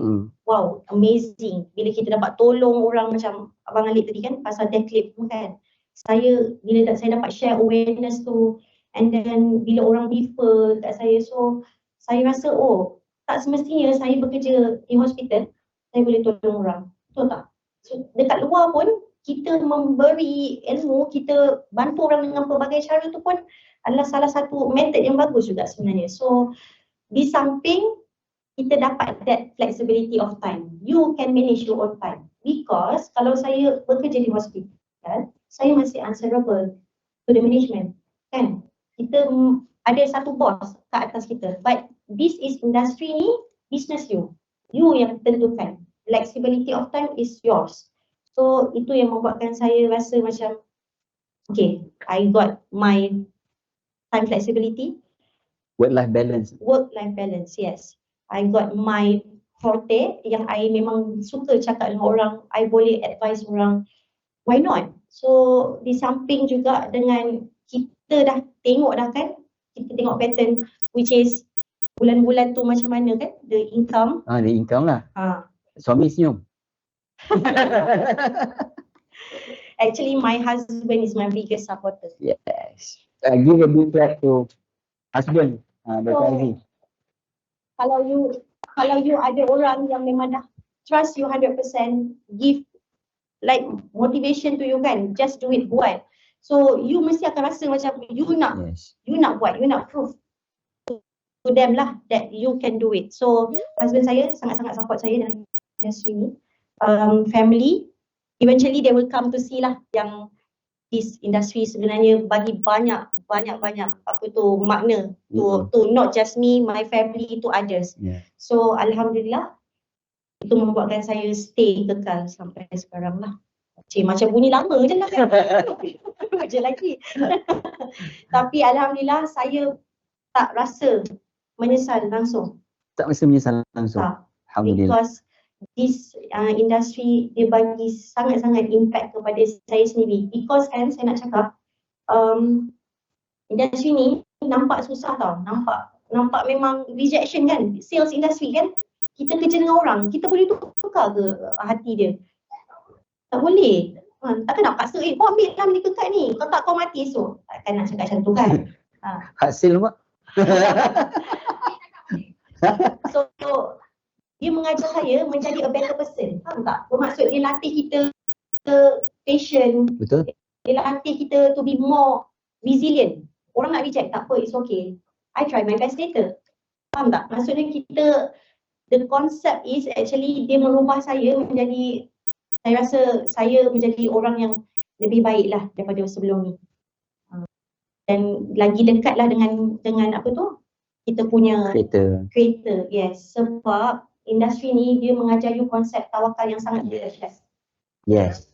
wow, amazing. Bila kita dapat tolong orang macam Abang Alik tadi kan, pasal Deathclip tu kan. Bila saya dapat share awareness tu, and then bila orang refer kat saya, so saya rasa tak semestinya saya bekerja di hospital, saya boleh tolong orang. Betul tak? So dekat luar pun, kita memberi ilmu, kita bantu orang dengan pelbagai cara tu pun adalah salah satu method yang bagus juga sebenarnya. So di samping kita dapat that flexibility of time, you can manage your own time. Because kalau saya bekerja di hospital, saya masih answerable to the management, kan? Kita ada satu boss kat atas kita, but this is industry ni, business you yang tentukan. Flexibility of time is yours. So itu yang membuatkan saya rasa macam okay, I got my time flexibility. Work-life balance, yes. I got my forte yang I memang suka cakap dengan orang, I boleh advise orang, why not? So di samping juga dengan kita dah tengok dah kan, kita tengok pattern which is bulan-bulan tu macam mana kan, the income. The income lah. Suami senyum. Actually my husband is my biggest supporter. Yes. Give a big clap to husband. Dr. Azzi. Kalau you ada orang yang memang dah trust you 100%, give like motivation to you kan, just do it, buat. So you mesti akan rasa macam you nak buat, you nak prove to them lah that you can do it. So husband saya sangat-sangat support saya dalam industri ni. Family, eventually they will come to see lah yang this industry sebenarnya bagi banyak makna to not just me, my family, to others. So alhamdulillah itu membuatkan saya stay kekal sampai sekarang lah. Macam bunyi lama je lah kan. je lagi. Tapi alhamdulillah saya tak rasa menyesal langsung. Tak rasa menyesal langsung. Alhamdulillah. Because this industry dia bagi sangat-sangat impact kepada saya sendiri. Because kan saya nak cakap industri ni nampak susah tau. Nampak memang rejection kan. Sales industry kan. Kita kerja dengan orang, kita boleh tukar ke hati dia? Tak boleh. Takkan nak paksa, kau ambil lah beli kekal ni. Kau tak, kau mati esok. Takkan nak cakap macam tu kan. Hasil mak. So, dia mengajar saya menjadi a better person. Faham tak? Bermaksud dia latih kita patient. Betul. Dia latih kita to be more resilient. Orang nak reject, tak apa, it's okay. I try my best later. Faham tak? Maksudnya kita, the concept is actually dia merubah saya menjadi, saya rasa saya menjadi orang yang lebih baik lah daripada sebelum ni. Dan lagi dekat lah dengan apa tu, kita punya creator. Yes, sebab industri ni dia mengajar you konsep tawakal yang sangat dahsyat. Yes.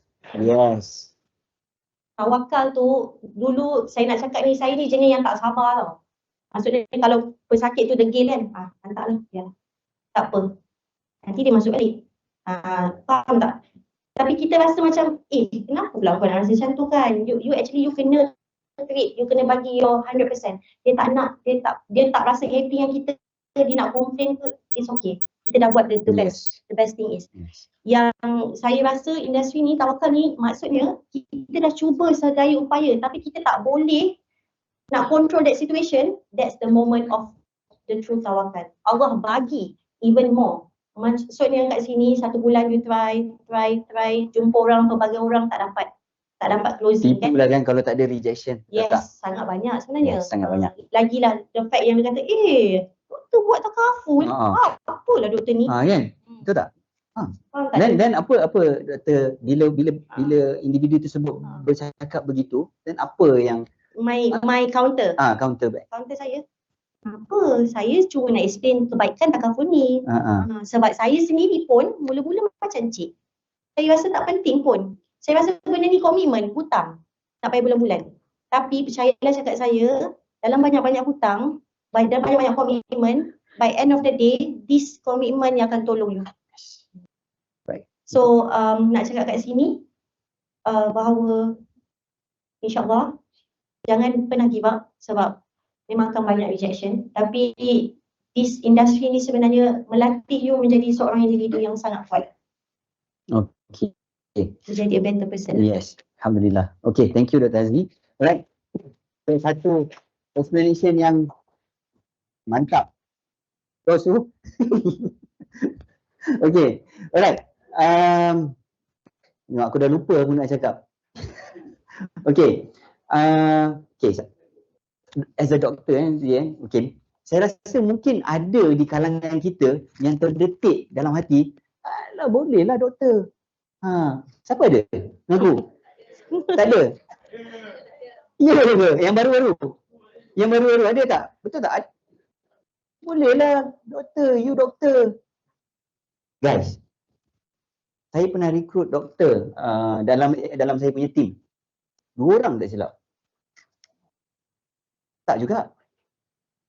tawakal tu, dulu saya nak cakap ni, saya ni jenis yang tak sabar tau. Maksudnya kalau pesakit tu degil kan, hantarlah, ya, tak apa. Nanti dia masuk balik. Faham tak? Tapi kita rasa macam, kenapa pula kau nak rasa macam tu kan? You actually you kena treat, you kena bagi your 100%. Dia tak nak, dia tak rasa happy yang kita, dia nak complain ke, it's okay. Kita dah buat the best. The best thing is. Yang saya rasa industri ni, tawakal ni, maksudnya kita dah cuba sedaya upaya, tapi kita tak boleh nak control that situation. That's the moment of the true tawakal. Allah bagi even more. Maksudnya kat sini 1 bulan you try, jumpa orang, pelbagai orang, tak dapat closing kan. Tipu lah kan kalau tak ada rejection. Yes, tak? sangat banyak sebenarnya. Yes, sangat banyak. Lagilah the fact yang dia kata, doktor buat takaful, apalah doktor ni. Kan? Betul tak? Faham tak? Dan apa doktor bila individu tersebut bercakap begitu, dan apa yang my counter. Counter back. Counter saya, apa? Saya cuma nak explain kebaikan takaful ni. Sebab saya sendiri pun mula-mula macam cik. Saya rasa tak penting pun. Saya rasa benda ni komitmen, hutang. Tak payah bulan-bulan. Tapi percayalah cakap saya, dalam banyak-banyak hutang, dalam banyak-banyak komitmen, by end of the day, this commitment yang akan tolong you. Right. So, nak cakap kat sini, bahawa insyaAllah, jangan pernah give up sebab memang akan banyak rejection. Tapi this industry ni sebenarnya melatih you menjadi seorang individu yang sangat kuat. Okay. Menjadi a better person. Yes. Alhamdulillah. Okay, thank you Dr. Azmi. Alright. So, satu explanation yang mantap. So, okay. Alright. Aku dah lupa aku nak cakap. Okay. Okay. As a doctor okay. Saya rasa mungkin ada di kalangan kita yang terdetik dalam hati, alah bolehlah doktor. Siapa ada? Aku? Tak ada? Ya ke? Yang baru-baru? Yang baru-baru ada tak? Betul tak? Bolehlah doktor, you doktor. Guys, saya pernah rekrut doktor dalam saya punya team. 2 orang tak silap. Tak juga.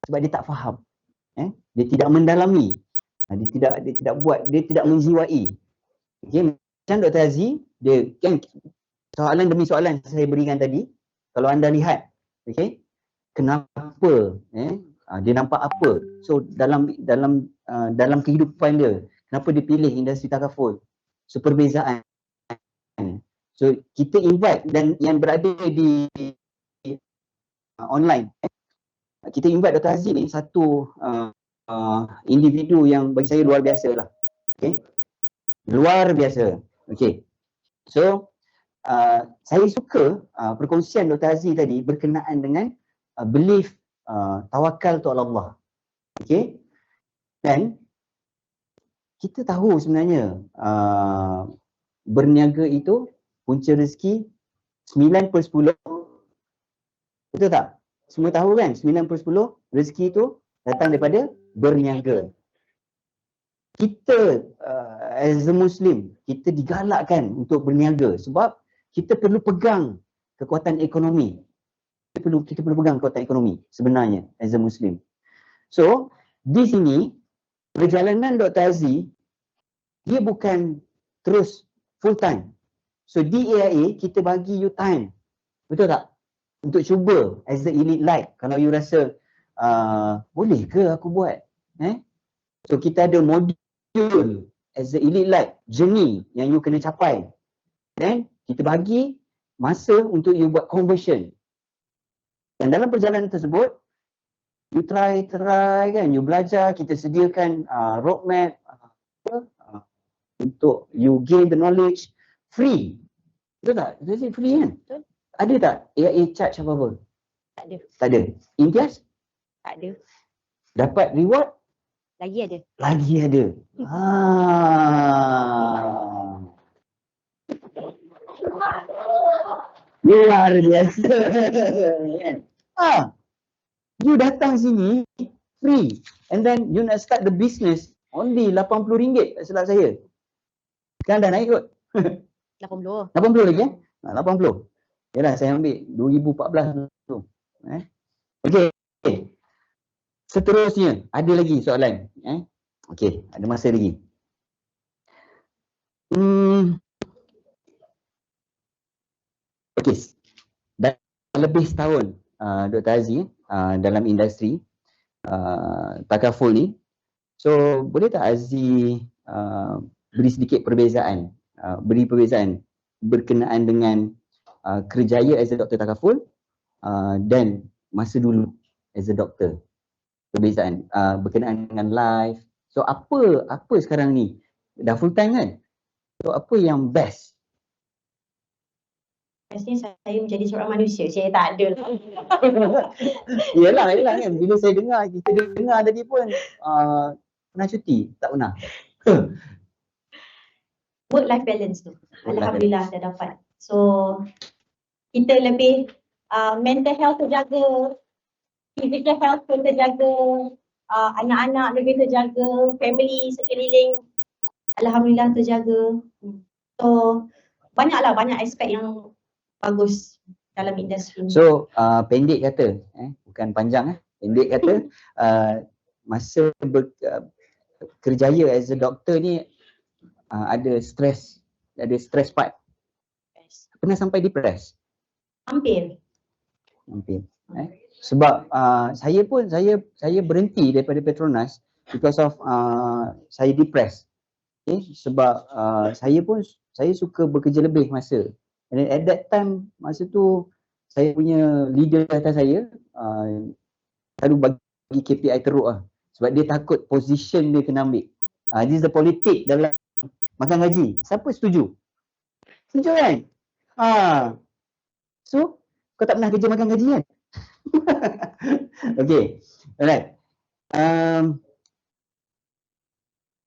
Sebab dia tak faham. Dia tidak mendalami. Dia tidak menjiwai. Okay. Macam Dr. Azmi, dia kan soalan demi soalan saya berikan tadi, kalau anda lihat, okay, kenapa, dia nampak apa, so dalam kehidupan dia, kenapa dia pilih industri takaful, so perbezaan. So kita invite, dan yang berada di online, kita invite Dr. Azmi ni satu individu yang bagi saya luar biasa lah, okay, luar biasa. Okay, so saya suka perkongsian Dr. Azmi tadi berkenaan dengan belief tawakal tu Allah. Okay, dan kita tahu sebenarnya berniaga itu punca rezeki 9/10. Betul tak? Semua tahu kan 9/10 rezeki itu datang daripada berniaga. Kita as a Muslim, kita digalakkan untuk berniaga sebab kita perlu pegang kekuatan ekonomi. Kita perlu pegang kekuatan ekonomi sebenarnya as a Muslim. So, di sini perjalanan Dr. Azmi dia bukan terus full time. So di AIA kita bagi you time. Betul tak? Untuk cuba as the elite light. Kalau you rasa boleh ke aku buat? So kita ada modul as the elite light journey yang you kena capai. Then kita bagi masa untuk you buat conversion. Dan dalam perjalanan tersebut you try kan, you belajar, kita sediakan roadmap untuk you gain the knowledge free. Betul tak? Itu free kan? Betul. Ada tak AIA charge apa-apa? Tak ada. Tak ada. Imtiaz? Tak ada. Dapat reward? Lagi ada. Lagi ada. Luar biasa. You datang sini free, and then you nak start the business only RM80 tak silap saya. Sekarang dah naik kot. 80. 80 lagi 80. Yalah, saya ambil 2014 tu. Okey. Seterusnya, ada lagi soalan. Okey, ada masa lagi. Okey, dah lebih setahun Dr. Aziz dalam industri takaful ni. So, boleh tak Aziz beri sedikit perbezaan, berkenaan dengan kerjaya as a doktor takaful dan masa dulu as a doktor. Perbezaan berkenaan dengan life. So, apa sekarang ni? Dah full time kan? So, apa yang best? Biasanya saya menjadi seorang manusia, saya tak ada. Yelah kan. Bila saya dengar, kita dengar tadi pun pernah cuti? Tak pernah. Work-life balance tu. Alhamdulillah dah dapat. So, kita lebih mental health terjaga, physical health pun terjaga, anak-anak lebih terjaga, family sekeliling alhamdulillah terjaga. So, banyak aspek yang bagus dalam industri ni. So, pendek kata, bukan panjang pendek kata, masa kerjaya as a doctor ni ada stress part. Pernah sampai depress? Hampir. Sebab saya berhenti daripada Petronas because of saya depressed. Sebab saya suka bekerja lebih masa. And at that time, masa tu saya punya leader atas saya selalu bagi KPI teruk lah. Sebab dia takut position dia kena ambil. This is the politik dalam makan gaji. Siapa setuju? Setuju kan? So, kau tak pernah kerja makan gaji kan? Okay, alright.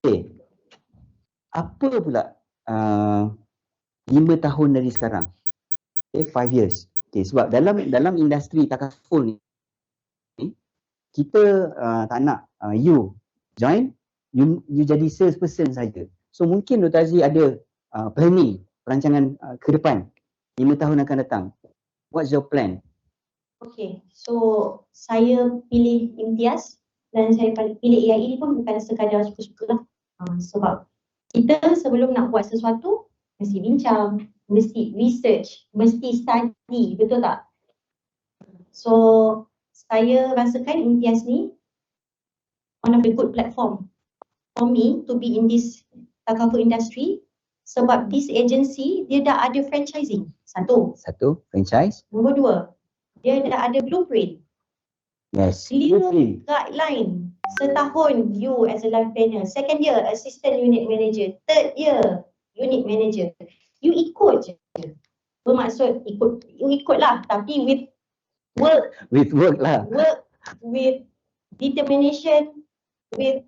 Okay. Apa pula 5 tahun dari sekarang? 5 years. Okay, sebab dalam industri takaful ni, kita tak nak you join, you jadi salesperson saja. So mungkin Dr. Aziz ada planning, perancangan ke depan 5 tahun akan datang. What's your plan? Okay, so saya pilih Imtiaz dan saya pilih AIE pun bukan sekadar suka-suka lah. Sebab kita sebelum nak buat sesuatu, mesti bincang, mesti research, mesti study, betul tak? So, saya rasakan Imtiaz ni one of the good platform for me to be in this takaful industry sebab this agency, dia dah ada franchising. Satu, franchise. Nombor 2, dia dah ada blueprint. Yes. Clear guideline. Setahun you as a life planner, second year assistant unit manager, third year unit manager. You ikut je. Bermaksud you ikut lah, tapi with work. With work lah. Work with determination, with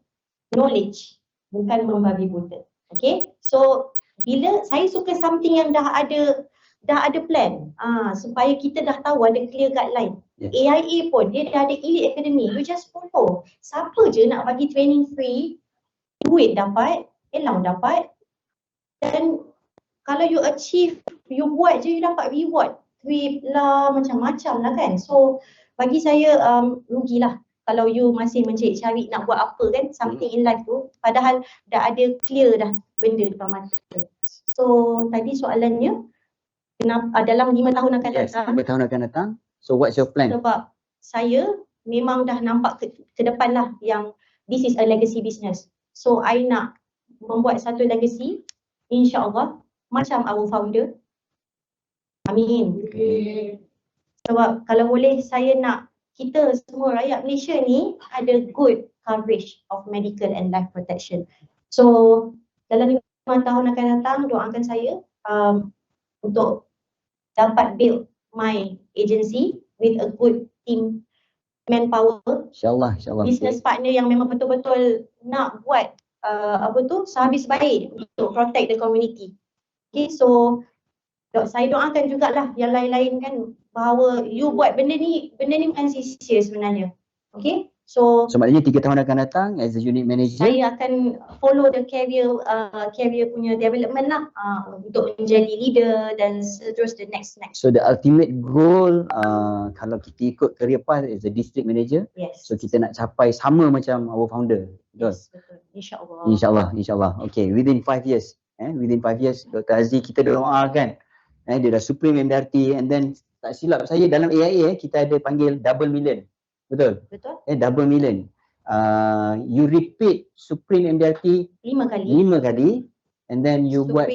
knowledge. Bukan membabi buta. Okay? So, bila saya suka something yang dah ada plan, supaya kita dah tahu ada clear guideline. Yes. AIA pun dia dah ada Elite Academy, you just follow. Siapa je nak bagi training free, duit dapat, elang dapat, dan kalau you achieve, you buat je you dapat reward, trip lah, macam-macam lah kan. So bagi saya rugilah kalau you masih mencari nak buat apa kan, something in life tu, padahal dah ada clear dah benda depan mata. So tadi soalannya, kenapa dalam 5 tahun akan datang? 5 tahun akan datang. So what's your plan? Sebab saya memang dah nampak ke depan lah yang this is a legacy business. So I nak membuat satu legacy, insya-Allah macam our founder. Amin. Sebab kalau boleh saya nak kita semua rakyat Malaysia ni ada good coverage of medical and life protection. So dalam 5 tahun akan datang, doakan saya untuk dapat build my agency with a good team manpower. InsyaAllah. Business partner yang memang betul-betul nak buat sehabis baik untuk protect the community. Okay, so saya doakan jugalah yang lain-lain kan, bahawa you buat benda ni bukan sia-sia sebenarnya. Okay, So maknanya 3 tahun akan datang as a unit manager. saya akan follow the career punya development lah, untuk menjadi leader dan terus the next. So the ultimate goal kalau kita ikut career path as a district manager, Yes. so kita nak capai sama macam our founder. Betul? Yes, betul. InsyaAllah. InsyaAllah. Okay, within 5 years. Within 5 years, Dr. Azli kita doakan. Dia dah Supreme MDRT, and then tak silap saya dalam AIA kita ada panggil double million. Betul? Double million. You repeat Supreme MDRT 5 kali. 5 kali, and then you buat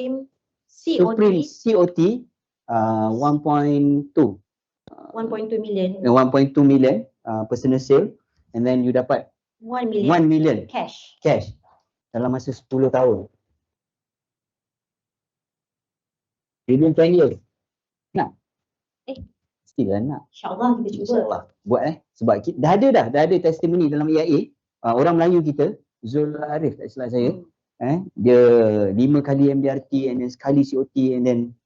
Supreme COT 1.2 million. 1.2 million personal sale, and then you dapat 1 million cash dalam masa 10 tahun. Within 10 years. Nak? Still nak. InsyaAllah kita cuba. InsyaAllah. Buat sebab dah ada testimoni dalam AIA. Orang Melayu kita, Zul Arif tak silap saya. Dia 5 kali MDRT and then sekali COT, and then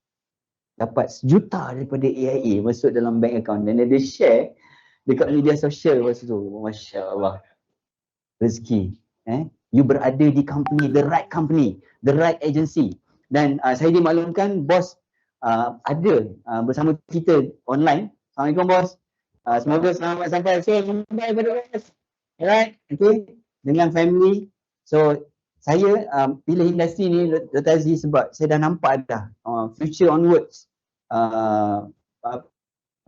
dapat sejuta daripada AIA masuk dalam bank account, dan dia share dekat media sosial masa tu. Masya Allah. Rezeki. You berada di company, the right agency. Dan saya dimaklumkan bos ada bersama kita online. Assalamualaikum bos. Semoga selamat sampai. So, sampai pada bos. Alright, okay. Dengan family. So, saya pilih industri ni Dr. Azli sebab saya dah nampak dah future onwards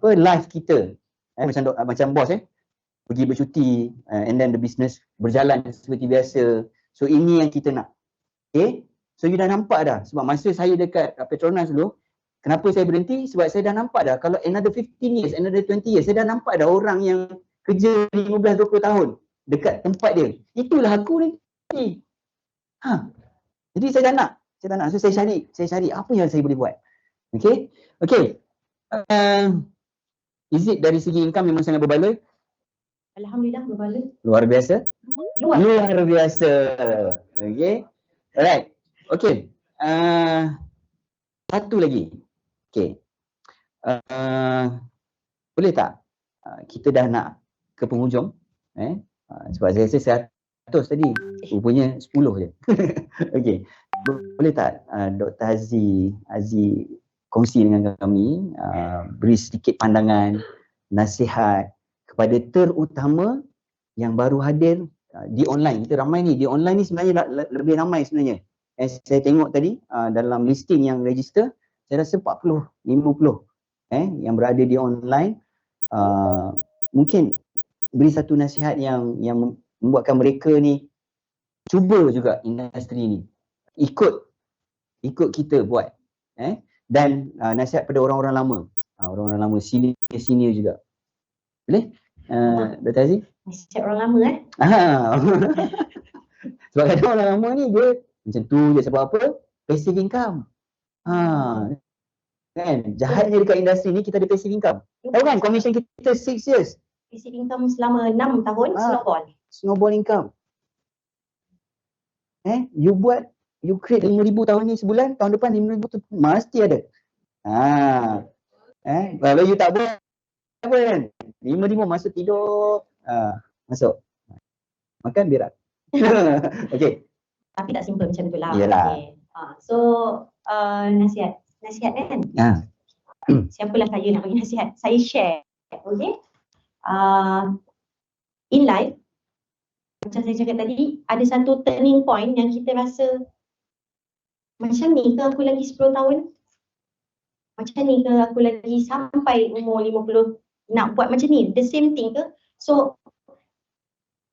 life kita. Macam bos pergi bercuti, and then the business berjalan seperti biasa. So, ini yang kita nak. Okay. So you dah nampak dah, sebab masa saya dekat Petronas dulu, kenapa saya berhenti? Sebab saya dah nampak dah, kalau another 15 years, another 20 years, saya dah nampak dah orang yang kerja 15-20 tahun dekat tempat dia. Itulah aku nanti. Jadi saya tak nak. So saya cari apa yang saya boleh buat. Okay. Is it dari segi income memang sangat berbaloi? Alhamdulillah berbaloi. Luar biasa. Okay. Alright. Okay, satu lagi. Okay, boleh tak kita dah nak ke penghujung, sebab saya rasa 100 tadi, rupanya 10 je. Okay, boleh tak Dr. Azli kongsi dengan kami, beri sedikit pandangan, nasihat kepada terutama yang baru hadir di online. Kita ramai ni, di online ni sebenarnya lebih ramai sebenarnya. Saya tengok tadi dalam listing yang register, saya rasa 40, 50 yang berada di online. Mungkin beri satu nasihat yang membuatkan mereka ni cuba juga industri ni, ikut kita buat, dan nasihat pada orang-orang lama, senior juga. Boleh? Dr. Azli? Nasihat orang lama Sebab kadang orang lama ni dia macam tu je, sebab apa? Passive income. Kan? Jahatnya dekat industri ni kita ada passive income. Tahu kan commission kita 6 years. Passive income selama 6 tahun, snowball income. You create 5,000 tahun ni sebulan, tahun depan 5,000 tu mesti ada. Kalau you tak buat apa kan? 5,000 masuk tidur, masuk. Makan berak. Okay. Tapi tak simple macam tu lah. Okay. So nasihat kan? Siapalah saya nak bagi nasihat? Saya share. Okay. In life, macam saya cakap tadi, ada satu turning point yang kita rasa macam ni ke aku lagi 10 tahun? Macam ni ke aku lagi sampai umur 50 nak buat macam ni? The same thing ke? So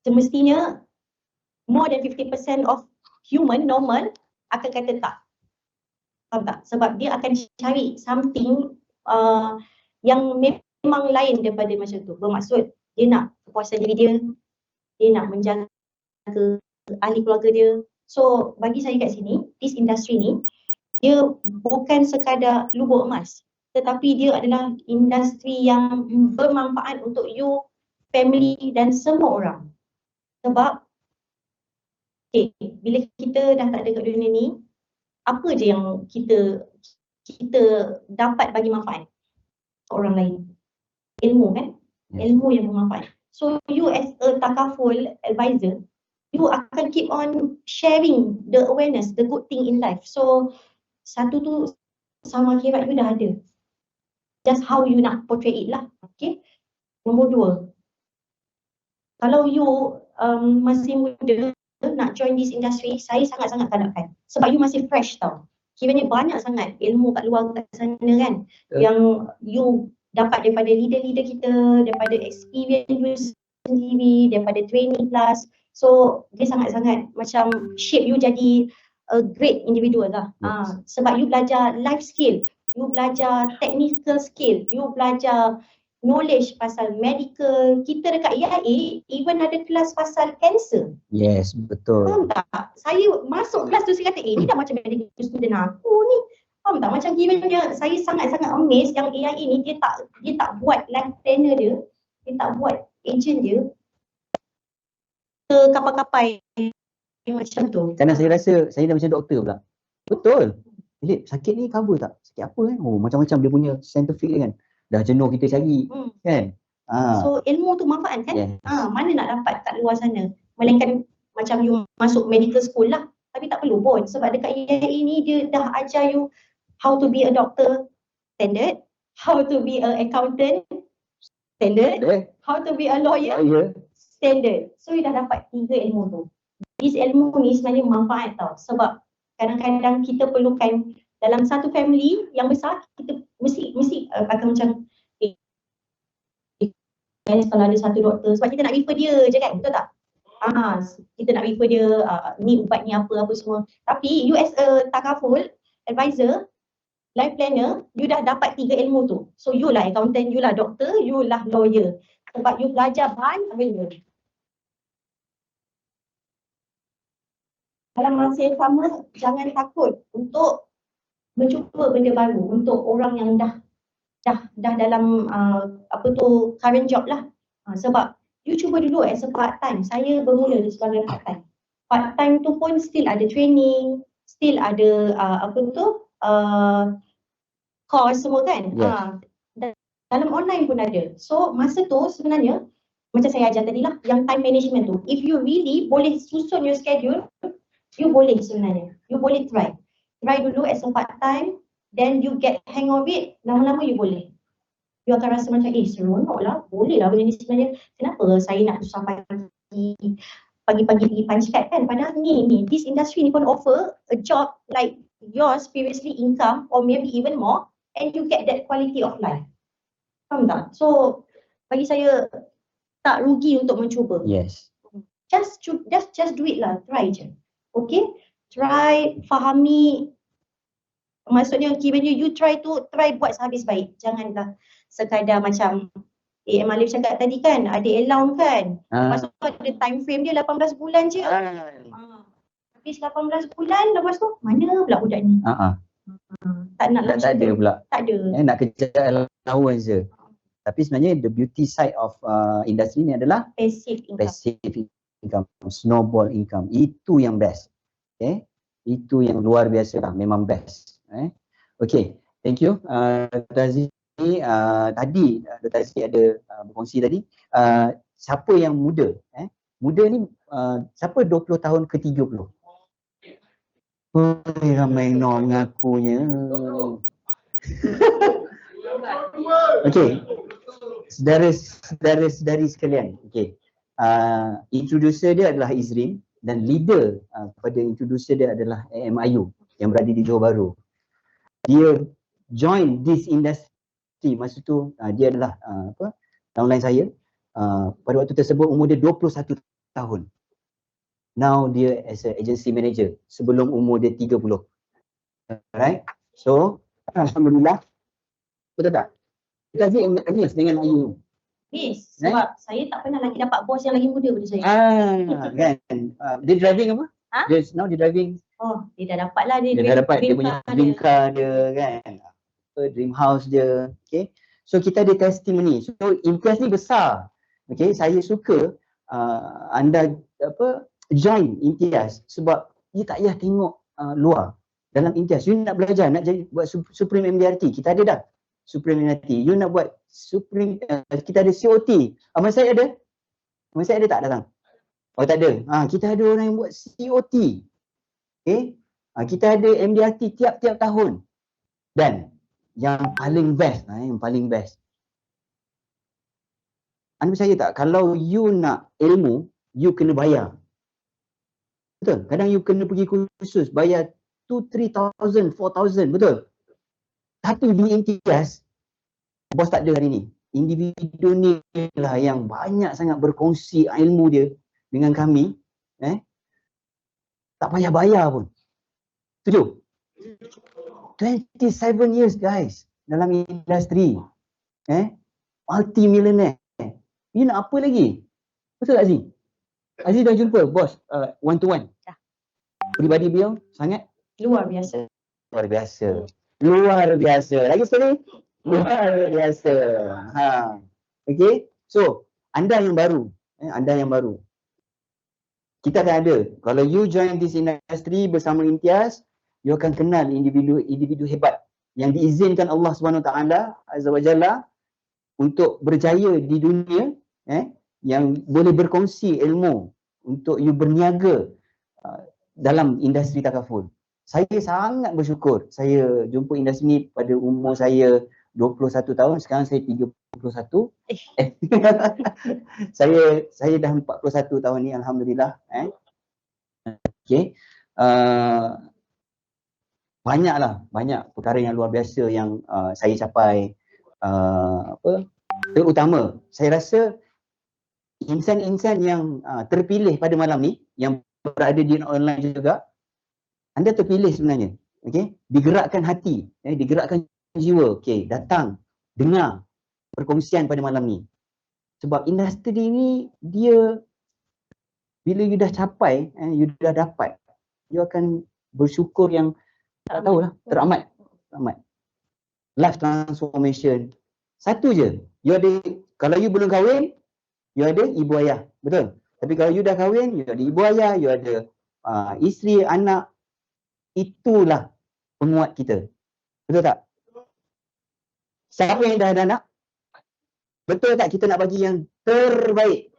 semestinya more than 50% of human normal akan kata tak. Faham tak? Sebab dia akan cari something yang memang lain daripada macam tu. Bermaksud dia nak kepuasan diri dia nak menjaga ahli keluarga dia. So bagi saya kat sini, this industry ni, dia bukan sekadar lubuk emas, tetapi dia adalah industri yang bermanfaat untuk you, family dan semua orang. Sebab bila kita dah tak ada kat dunia ni, apa je yang kita dapat bagi manfaat ke orang lain? Ilmu kan? Ilmu yang bermanfaat. So you as a a takaful advisor, you akan keep on sharing the awareness, the good thing in life. So satu tu sama akhirat you dah ada. Just how you nak portray it lah. Okay. Nombor 2, kalau you masih muda nak join this industry, saya sangat-sangat galakkan. Sebab you masih fresh tau. Kiranya banyak sangat ilmu kat luar kat sana kan. Yang you dapat daripada leader-leader kita, daripada experience you sendiri, daripada training class. So dia sangat-sangat macam shape you jadi a great individual lah. Sebab you belajar life skill, you belajar technical skill, you belajar knowledge pasal medical. Kita dekat EIA even ada kelas pasal cancer. Yes, betul. Faham tak? Saya masuk kelas tu saya kata, ni dah macam medical student aku ni. Faham tak? Macam kiranya saya sangat-sangat amazed yang AIA ni dia tak buat life planner dia tak buat agent dia ke kapai-kapai macam tu. Kerana saya rasa saya dah macam doktor pula. Betul. Philip, sakit ni cover tak? Sakit apa kan? Oh, macam-macam dia punya scientific dia kan. Dah jenuh kita cari kan. So ilmu tu manfaat kan? Yes. Mana nak dapat kat luar sana? Melainkan macam you masuk medical school lah. Tapi tak perlu pun sebab dekat EIA ni dia dah ajar you how to be a doctor standard, how to be a accountant standard, how to be a lawyer standard. So you dah dapat 3 ilmu tu. This ilmu ni sebenarnya manfaat tau. Sebab kadang-kadang kita perlukan dalam satu family yang besar, kita mesti akan macam kalau ada satu doktor, sebab kita nak refer dia je kan, betul tak? Kita nak refer dia, ni ubat ni apa semua. Tapi you as a takaful advisor, life planner, you dah dapat 3 ilmu tu. So you lah accountant, you lah doktor, you lah lawyer. Sebab you belajar banyak benda. Dalam masa yang sama, jangan takut untuk mencuba benda baru untuk orang yang dah dalam current job lah. Sebab you cuba dulu as a part time. Saya bermula sebagai part time. Part time tu pun still ada training, still ada course semua kan. Dalam online pun ada. So masa tu sebenarnya macam saya ajar tadi lah, yang time management tu, if you really boleh susun your schedule, you boleh sebenarnya. You boleh try dulu as a part time, then you get hang of it, lama-lama you boleh. You akan rasa macam seronok lah, boleh lah benda ni sebenarnya. Kenapa saya nak susah pagi-pagi pergi punch card kan? Padahal ni this industry ni pun offer a job like yours previously income or maybe even more, and you get that quality of life. Faham tak? So bagi saya tak rugi untuk mencuba. Yes. Just do it lah, try je. Okay? Try, fahami. Maksudnya kiranya you try buat sehabis baik. Janganlah sekadar macam Malif cakap tadi kan, ada allowance kan. Lepas tu ada time frame dia 18 bulan je. Habis 18 bulan, lepas tu mana pula budak ni? Tak nak lah. Tak ada pula. Tak ada. Nak kejar allowance je. Tapi sebenarnya the beauty side of industri ni adalah passive income, snowball income. Itu yang best. Okay. Itu yang luar biasa lah, memang best. Okay, thank you. Dr. Aziz ni tadi Dr. Aziz ada berkongsi tadi, siapa yang muda? Muda ni siapa 20 tahun ke 30? Ramai no mengakunya. Okay, saudara-saudari sekalian, okay. Introducer dia adalah Izrin dan leader pada introducer dia adalah AMIU yang berada di Johor Bahru. Dia join this industry masa tu, dia adalah downline saya. Pada waktu tersebut umur dia 21 tahun. Now dia as a agency manager sebelum umur dia 30. Alright. So alhamdulillah. Betul tak? Kita amazed dengan Ayu. Miss, sebab saya tak pernah lagi dapat bos yang lagi muda daripada saya. Kan. Dia driving apa? Now dia driving. Oh, dia dah dapat lah. Dia dah dapat dia punya dream car dia kan. Dream house dia. Okay. So kita ada testimoni. So impress ni besar. Okay. Saya suka anda join Imtiaz sebab dia tak payah tengok luar. Dalam Imtiaz, you nak belajar, nak jadi buat Supreme MDRT. Kita ada dah Supreme MDRT. You nak buat Supreme, kita ada COT. Amal saya ada Masih ada tak datang? Oh tak ada. Kita ada orang yang buat COT. Okay. Kita ada MDRT tiap-tiap tahun. Dan yang paling best, yang paling best. Anda percaya tak? Kalau you nak ilmu, you kena bayar. Betul? Kadang you kena pergi kursus, bayar 2,000, 3,000, 4,000. Betul? Tapi di Imtiaz, bos tak ada hari ni. Individu ni lah yang banyak sangat berkongsi ilmu dia dengan kami. Tak payah bayar pun. Setuju? 27 years guys dalam industri. Multi-millionaire. You nak apa lagi? Betul tak Aziz? Aziz dah jumpa bos one to one? Dah. Pribadi beliau sangat? Luar biasa. Luar biasa. Luar biasa. Lagi sekali? Luar biasa. Okay. So, anda yang baru. Anda yang baru. Kita akan ada. Kalau you join this industry bersama Imtiaz, you akan kenal individu hebat yang diizinkan Allah SWT Azza wa Jalla untuk berjaya di dunia, yang boleh berkongsi ilmu untuk you berniaga dalam industri takaful. Saya sangat bersyukur saya jumpa industri ni pada umur saya 21 tahun, sekarang saya 31. Saya dah 41 tahun ni, alhamdulillah. Okey. Banyak perkara yang luar biasa yang saya capai. Terutama saya rasa insan-insan yang terpilih pada malam ni, yang berada di online juga, anda terpilih sebenarnya. Okey, digerakkan hati, digerakkan jiwa. Okey, datang dengar perkongsian pada malam ni. Sebab industri ni dia bila you dah capai, you dah dapat, you akan bersyukur yang tak tahulah, teramat. Life transformation. Satu je. You ada, kalau you belum kahwin, you ada ibu ayah. Betul? Tapi kalau you dah kahwin, you ada ibu ayah, you ada isteri, anak. Itulah penguat kita. Betul tak? Siapa yang dah ada anak? Betul tak kita nak bagi yang terbaik?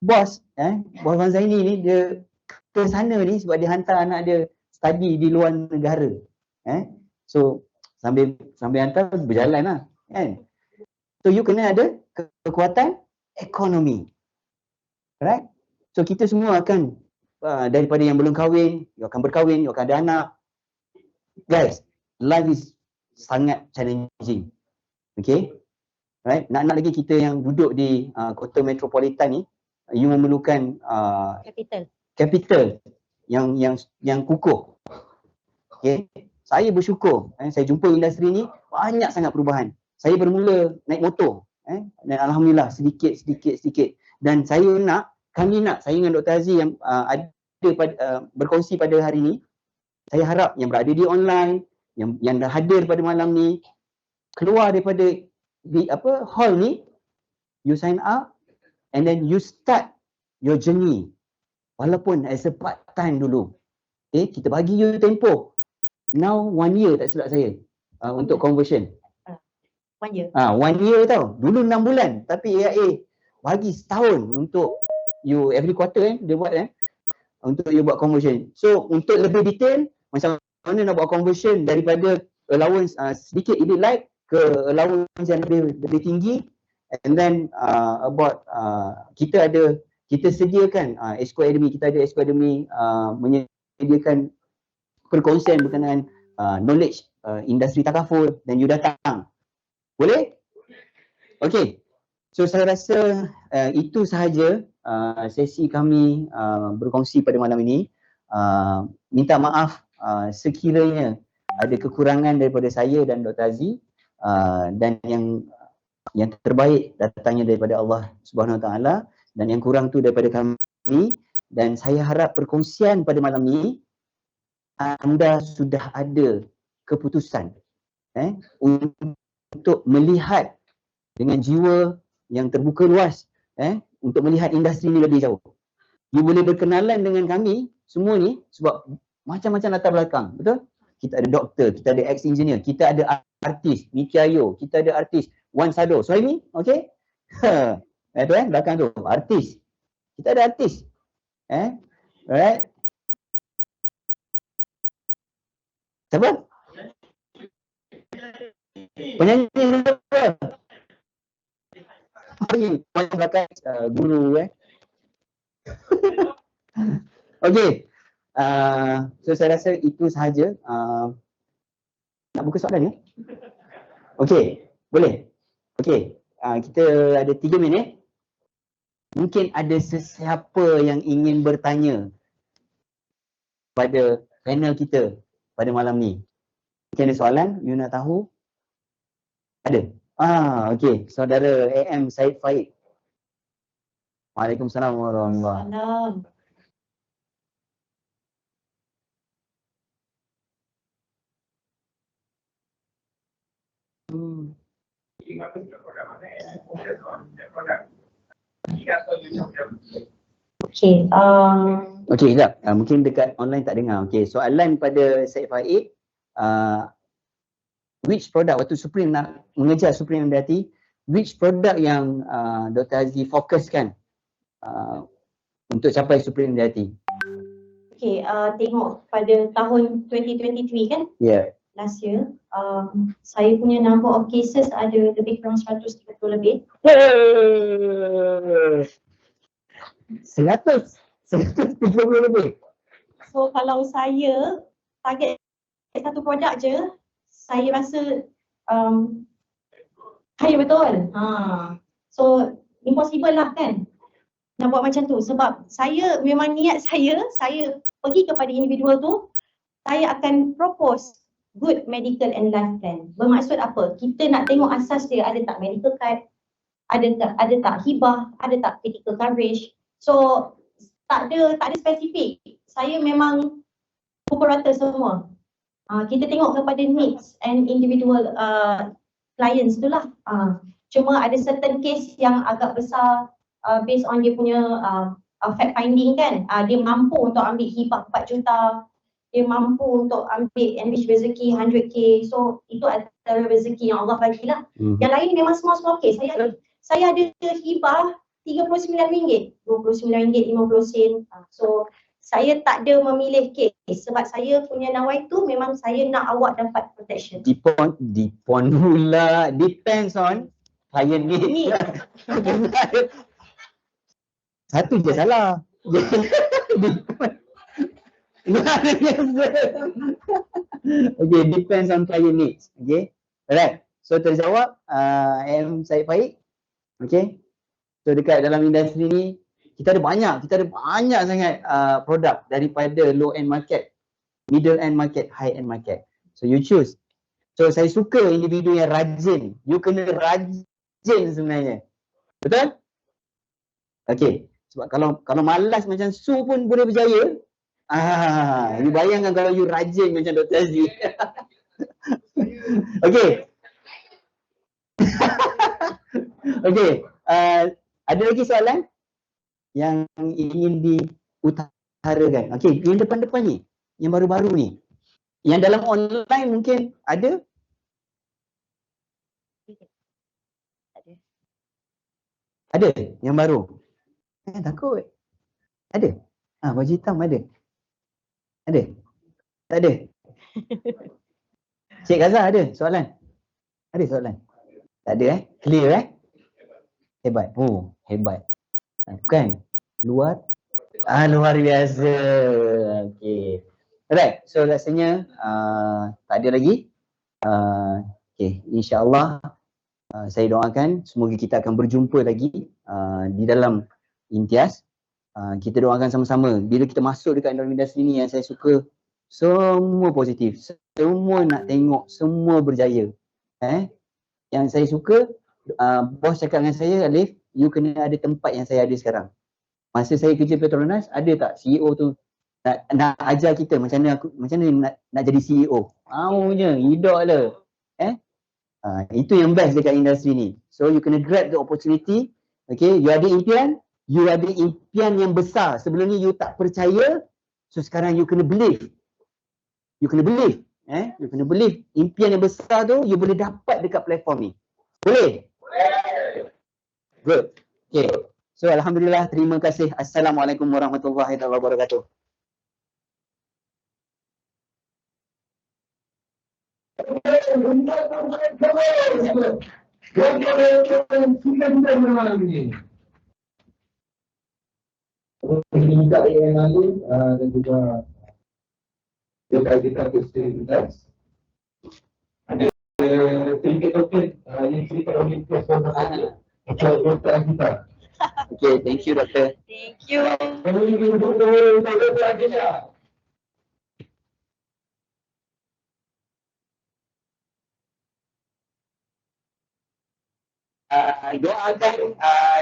Bos Wan Zaini ni dia ke sana ni sebab dia hantar anak dia study di luar negara. So sambil hantar berjalan lah, kan? So you kena ada kekuatan ekonomi. Right? So kita semua akan daripada yang belum kahwin, you akan berkahwin, you akan ada anak. Guys, life is sangat challenging. Okay? Right? Nak lagi kita yang duduk di kota metropolitan ni, you memerlukan capital yang kukuh. Okay? Saya bersyukur, saya jumpa industri ni banyak sangat perubahan. Saya bermula naik motor, dan alhamdulillah sedikit. Dan saya dengan Dr. Aziz yang ada berkongsi pada hari ni, saya harap yang berada di online, yang dah hadir pada malam ni, keluar daripada hall ni, you sign up and then you start your journey. Walaupun as a part time dulu. Kita bagi you tempoh. Now 1 year tak silap saya untuk conversion. 1 year. 1 year tau. Dulu 6 bulan. Tapi AIA bagi setahun untuk you every quarter dia buat untuk you buat conversion. So untuk lebih detail macam mana nak buat conversion daripada allowance sedikit elite light ke allowance yang lebih tinggi, and then about kita sediakan Exco Academy. Kita ada Exco Academy menyediakan perkongsian berkenaan knowledge industri takaful, dan you datang. Boleh? Okey. So saya rasa itu sahaja sesi kami berkongsi pada malam ini. Minta maaf sekiranya ada kekurangan daripada saya dan Dr. Aziz, dan yang terbaik datangnya daripada Allah Subhanahu Wa Taala, dan yang kurang tu daripada kami. Dan saya harap perkongsian pada malam ini anda sudah ada keputusan untuk melihat dengan jiwa yang terbuka luas, untuk melihat industri ini lebih jauh. You boleh berkenalan dengan kami semua ni sebab macam-macam latar belakang, betul? Kita ada doktor, kita ada ex-engineer, kita ada artis, Miki Ayo, kita ada artis Wan Sado. Suhaimi, okay? Itu belakang tu, artis. Kita ada artis. Alright. Siapa? Penyanyi siapa? Wan belakang guru Okay. So saya rasa itu sahaja. Nak buka soalan ya? Okay, boleh. Okay, kita ada 3 minit. Mungkin ada sesiapa yang ingin bertanya pada panel kita pada malam ni. Mungkin ada soalan, you nak tahu? Ada? Okay. Saudara AM Syed Faid. Waalaikumsalam warahmatullahi wabarakatuh. Okay. Okay, sekejap. Mungkin dekat online tak dengar. Okay, soalan pada Syed Faid. Which product, waktu Supreme nak mengejar Supreme MDRT, which product yang Dr. Azli fokuskan untuk capai Supreme MDRT? Okay, tengok pada tahun 2023 kan? Ya. Last year, saya punya number of cases ada lebih kurang 130 lebih. 130 lebih. So kalau saya target satu produk je, saya rasa kaya betul. So impossible lah kan nak buat macam tu, sebab saya memang niat saya pergi kepada individual tu, saya akan propose good medical and life plan. Bermaksud apa? Kita nak tengok asas dia, ada tak medical card, ada tak hibah, ada tak critical coverage. So tak ada spesifik. Saya memang pukul rata semua. Kita tengok kepada needs and individual clients tu lah. Cuma ada certain case yang agak besar based on dia punya fact finding kan. Dia mampu untuk ambil hibah 4 juta. Dia mampu untuk ambil enrich rezeki 100k. So itu adalah rezeki yang Allah bagilah. Yang lain memang small case. Saya ada hibah RM39, RM29, 50 sen. So saya tak ada memilih case sebab saya punya nawai tu memang saya nak awak dapat protection. Depon pula. Depends on client need. Satu je salah. Okay, depends on client needs. Okay, alright. So terjawab AM Syed Faid. Okay, so dekat dalam industri ni kita ada banyak sangat produk daripada low end market, middle end market, high end market. So you choose. So saya suka individu yang rajin. You kena rajin sebenarnya. Betul? Okay, sebab kalau malas macam Su pun boleh berjaya. You bayangkan kalau you rajin macam Dr. Azli. Okay. Okay. Ada lagi soalan yang ingin diutarakan? Okay, yang depan-depan ni, yang baru-baru ni, yang dalam online mungkin ada? Ada yang baru? Takut. Ada? Baju hitam ada? Ada? Tak ada? Cik Gaza ada soalan? Ada soalan? Tak ada Clear Hebat. Hebat. Bukan? Luar biasa. Okay. Alright. So rasanya tak ada lagi. Okay. InsyaAllah saya doakan semoga kita akan berjumpa lagi di dalam Imtiaz. Kita doakan sama-sama. Bila kita masuk dekat dalam industri ni, yang saya suka semua positif. Semua nak tengok semua berjaya. Yang saya suka bos cakap dengan saya, Alif, you kena ada tempat yang saya ada sekarang. Masa saya kerja Petronas, ada tak CEO tu nak ajar kita macam mana nak jadi CEO. Maunya hidup lah. Itu yang best dekat industri ni. So you kena grab the opportunity. Okay, you ada impian yang besar. Sebelum ni you tak percaya, so sekarang you kena believe. You kena believe impian yang besar tu you boleh dapat dekat platform ni. Boleh? Good. Okay. So Alhamdulillah, terima kasih. Assalamualaikum warahmatullahi wabarakatuh. Minta yang lalu dan juga kita kita sedikit okey yang cerita oleh doktor kita. Okay, thank you doktor. Thank you. Doakan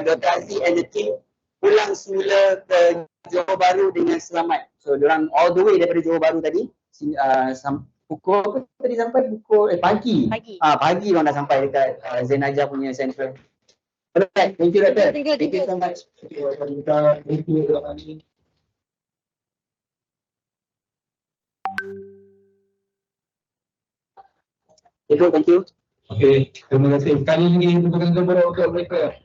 Dr. Aziz and the team pulang semula ke Johor Bahru dengan selamat. So, diorang all the way daripada Johor Bahru tadi, pukul tadi sampai pukul pagi. Pagi diorang dah sampai dekat Zain Najah punya central. Alright, thank you Doctor. Thank you. Thank you so much. Thank you. Thank you. Okey, terima kasih. Sekali lagi, terima kasih kepada mereka.